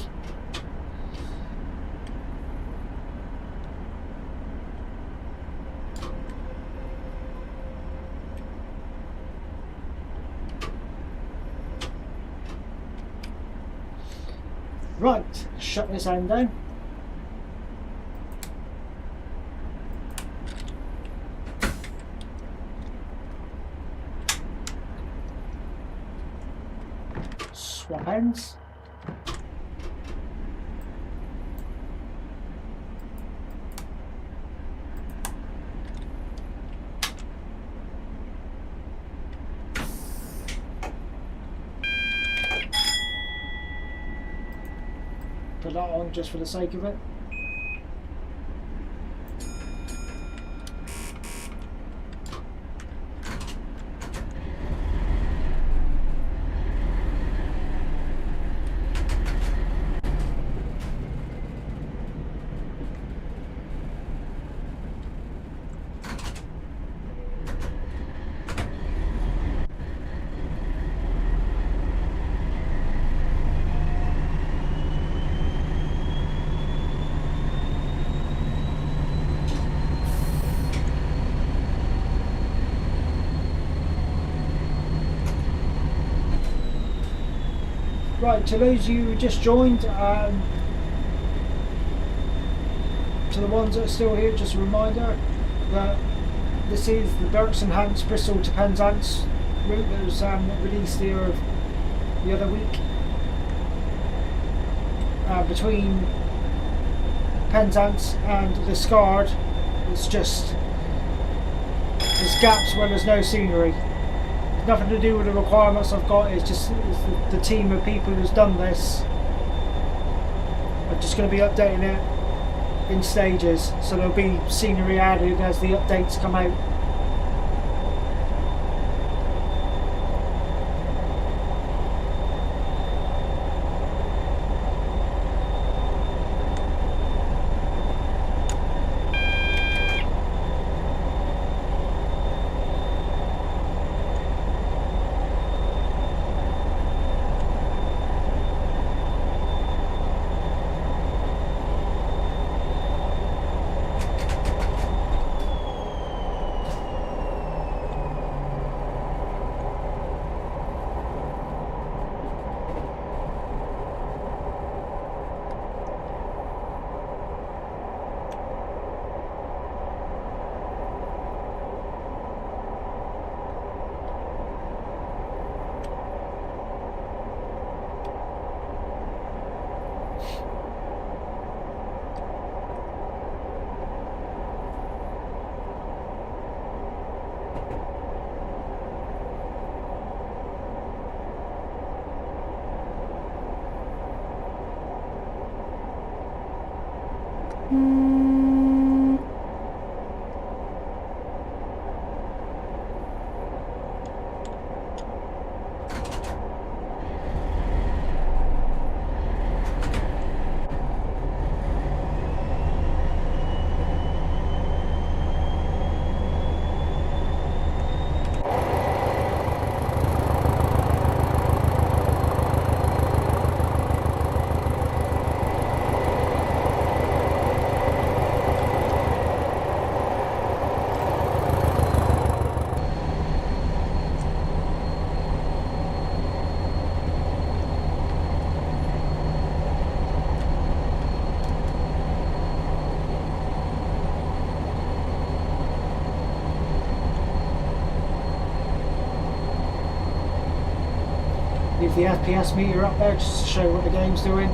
Speaker 1: Right, shut this end down. Swap ends. Put that on just for the sake of it. Right, to those of you who just joined, to the ones that are still here, just a reminder that this is the Berks-on-Hants Bristol to Penzance route that was released here the other week. Between Penzance and the Scard, there's gaps where there's no scenery. Nothing to do with the requirements I've got, it's the team of people who's done this. I'm just going to be updating it in stages, so there'll be scenery added as the updates come out. Leave the FPS meter up there just to show what the game's doing.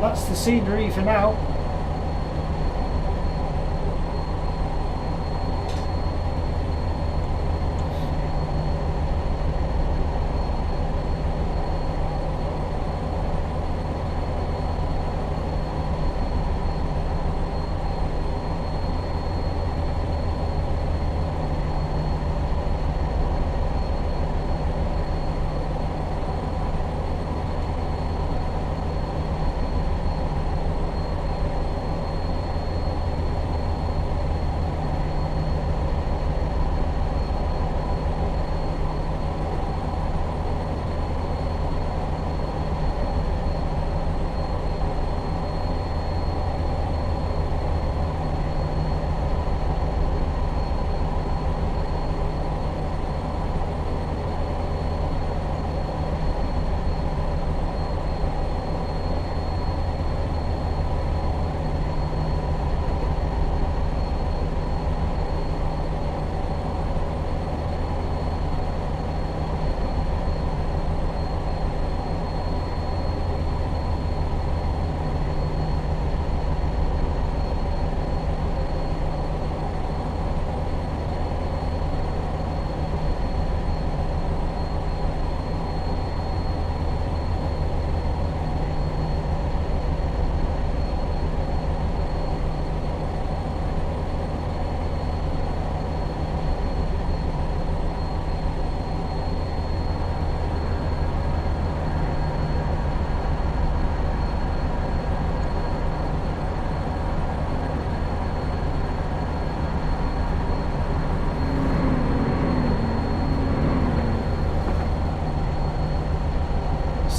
Speaker 1: That's the scenery for now.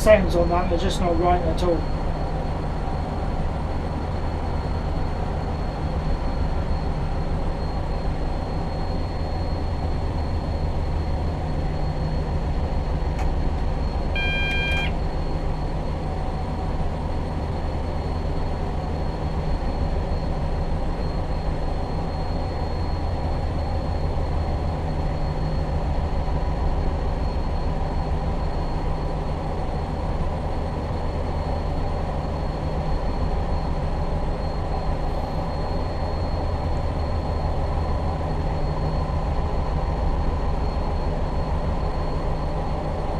Speaker 1: settings on that are just not right at all.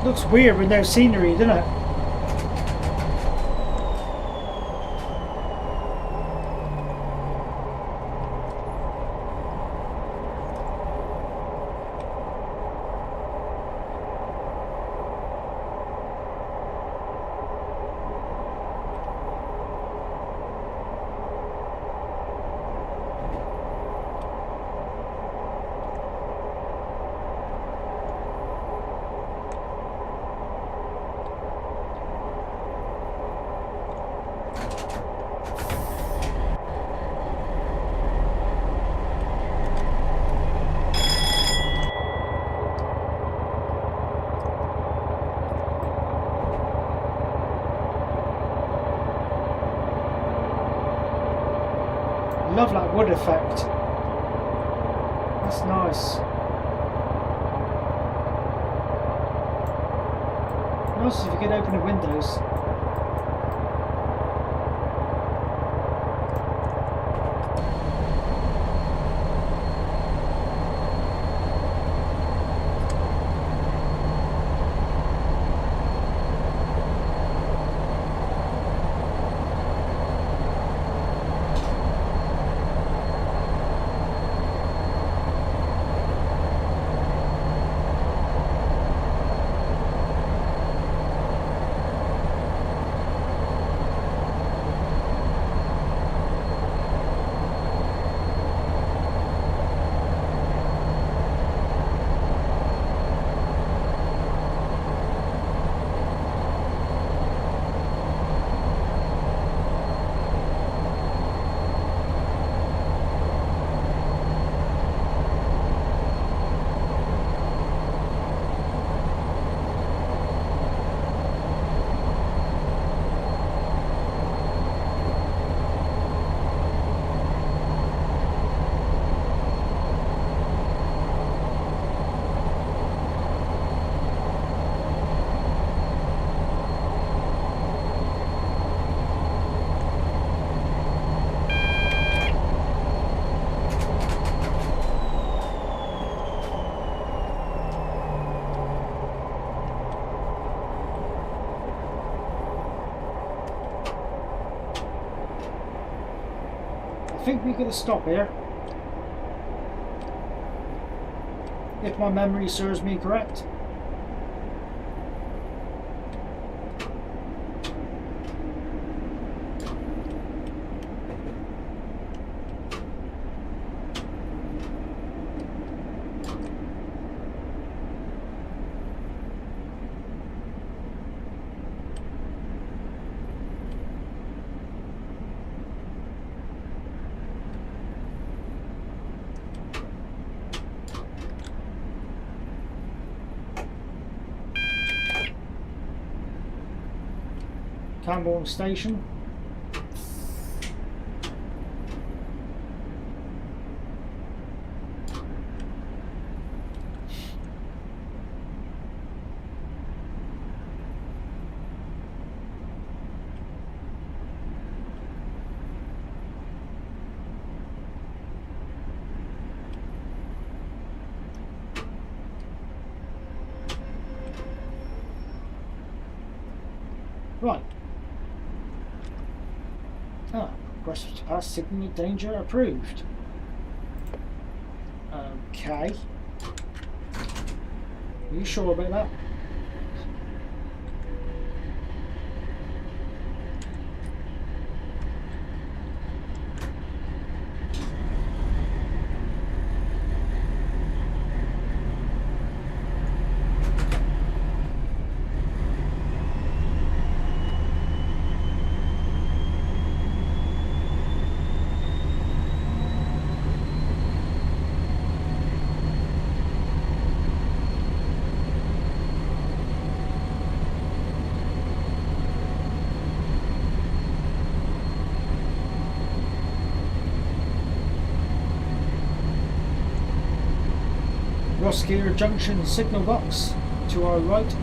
Speaker 1: Looks weird with no scenery, doesn't it? Love that wood effect. That's nice. Nice if you could open the windows. I think we're going to stop here. If my memory serves me correct. Camborne Station. Right. Ah, progressive to pass signal danger approved. Okay. Are you sure about that? Skier Junction signal box to our right.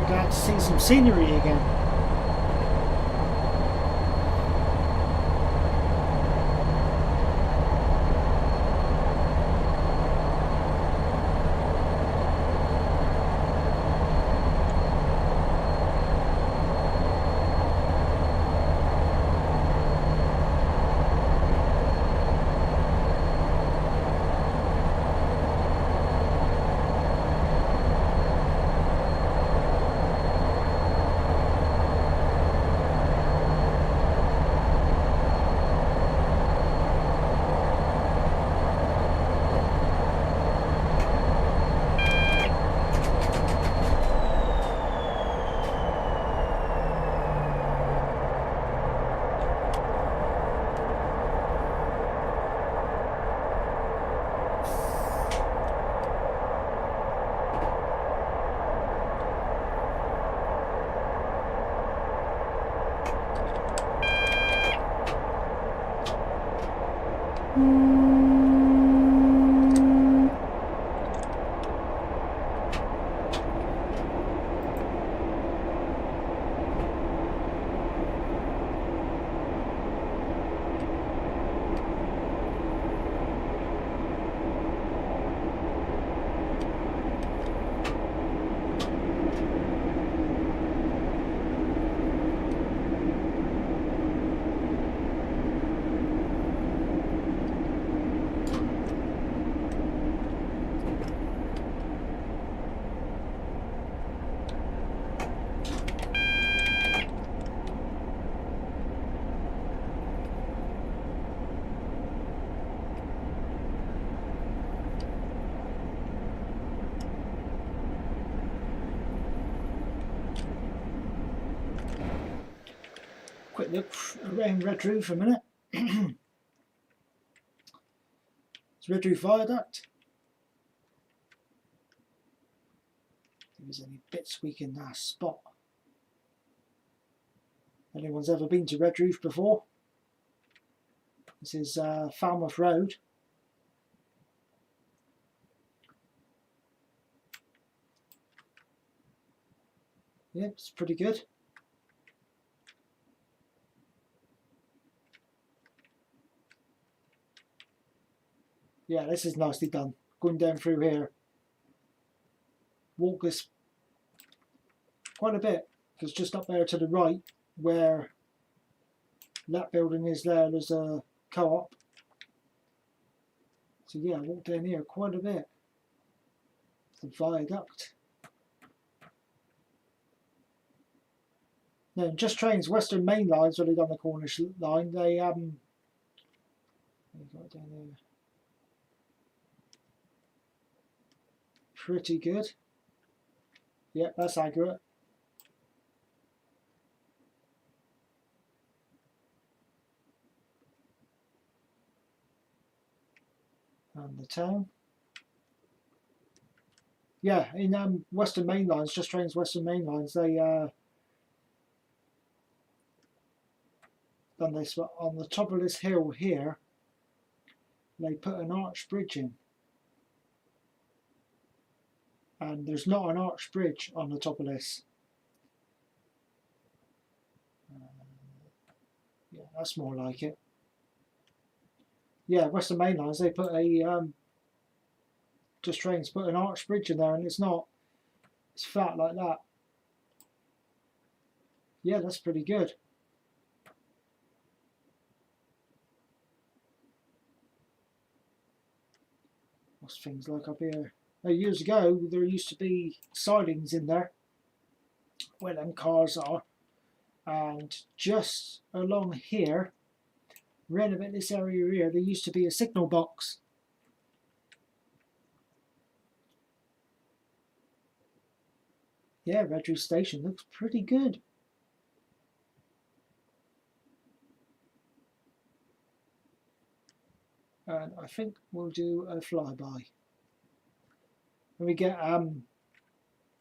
Speaker 1: Glad to see some scenery again. Quick look around Redruth for a minute. It's Redruth Viaduct. If there's any bits we can spot. Anyone's ever been to Redruth before? This is Falmouth Road. Yeah, it's pretty good. Yeah, this is nicely done. Going down through here. Walk this quite a bit, because just up there to the right, where that building is there's a co-op. So yeah, walk down here quite a bit. The viaduct. No, Just Trains Western Main Line's already done the Cornish line. They got down there. pretty good. Yeah, that's accurate. And the town. Yeah, in Western Main Lines, Just Trains Western Main Lines, they done this, but on the top of this hill here, they put an arch bridge in. And there's not an arch bridge on the top of this. Yeah, that's more like it. Yeah, Western Main Lines, they put a Just Trains put an arch bridge in there, and it's not. It's flat like that. Yeah, that's pretty good. What's things like up here? Years ago, there used to be sidings in there where them cars are, and just along here, round about this area here, there used to be a signal box. Yeah, Redruth Station looks pretty good. And I think we'll do a flyby. When we get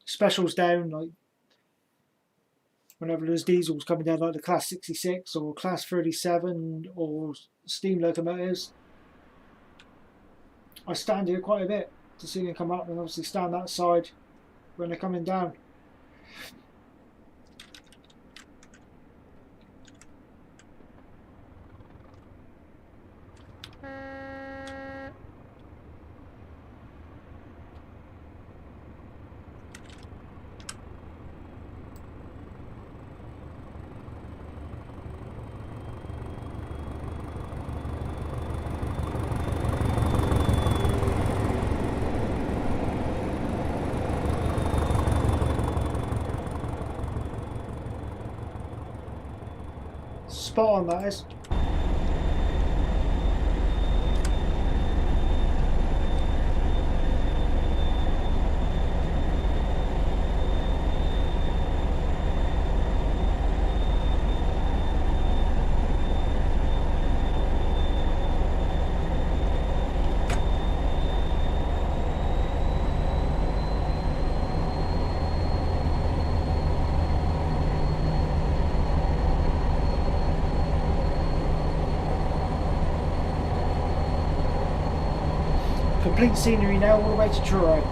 Speaker 1: specials down, like whenever there's diesels coming down, like the Class 66 or Class 37 or steam locomotives, I stand here quite a bit to see them come up, and obviously stand that side when they're coming down. Spot on, that is. Complete scenery now all the way to Truro.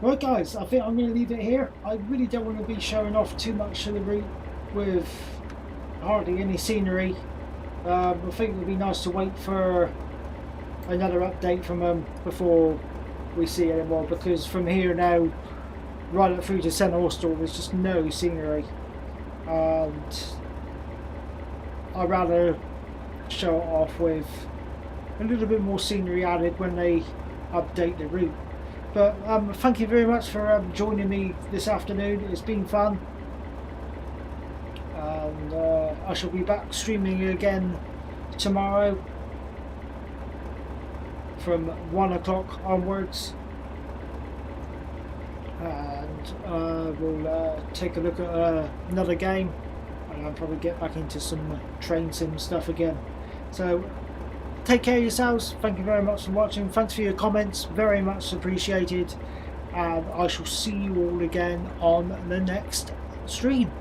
Speaker 1: Right guys, I think I'm going to leave it here. I really don't want to be showing off too much of the route with hardly any scenery. I think it would be nice to wait for another update from them before we see any more, because from here now right up through to St Austell there's just no scenery, and I'd rather show it off with a little bit more scenery added when they update the route. But thank you very much for joining me this afternoon. It's been fun, and I shall be back streaming again tomorrow from 1 o'clock onwards, and we'll take a look at another game, and I'll probably get back into some train sim stuff again. So take care of yourselves. Thank you very much for watching. Thanks for your comments, very much appreciated, and I shall see you all again on the next stream.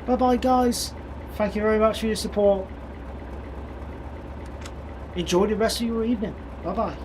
Speaker 1: Bye bye guys, thank you very much for your support. Enjoy the rest of your evening. Bye bye.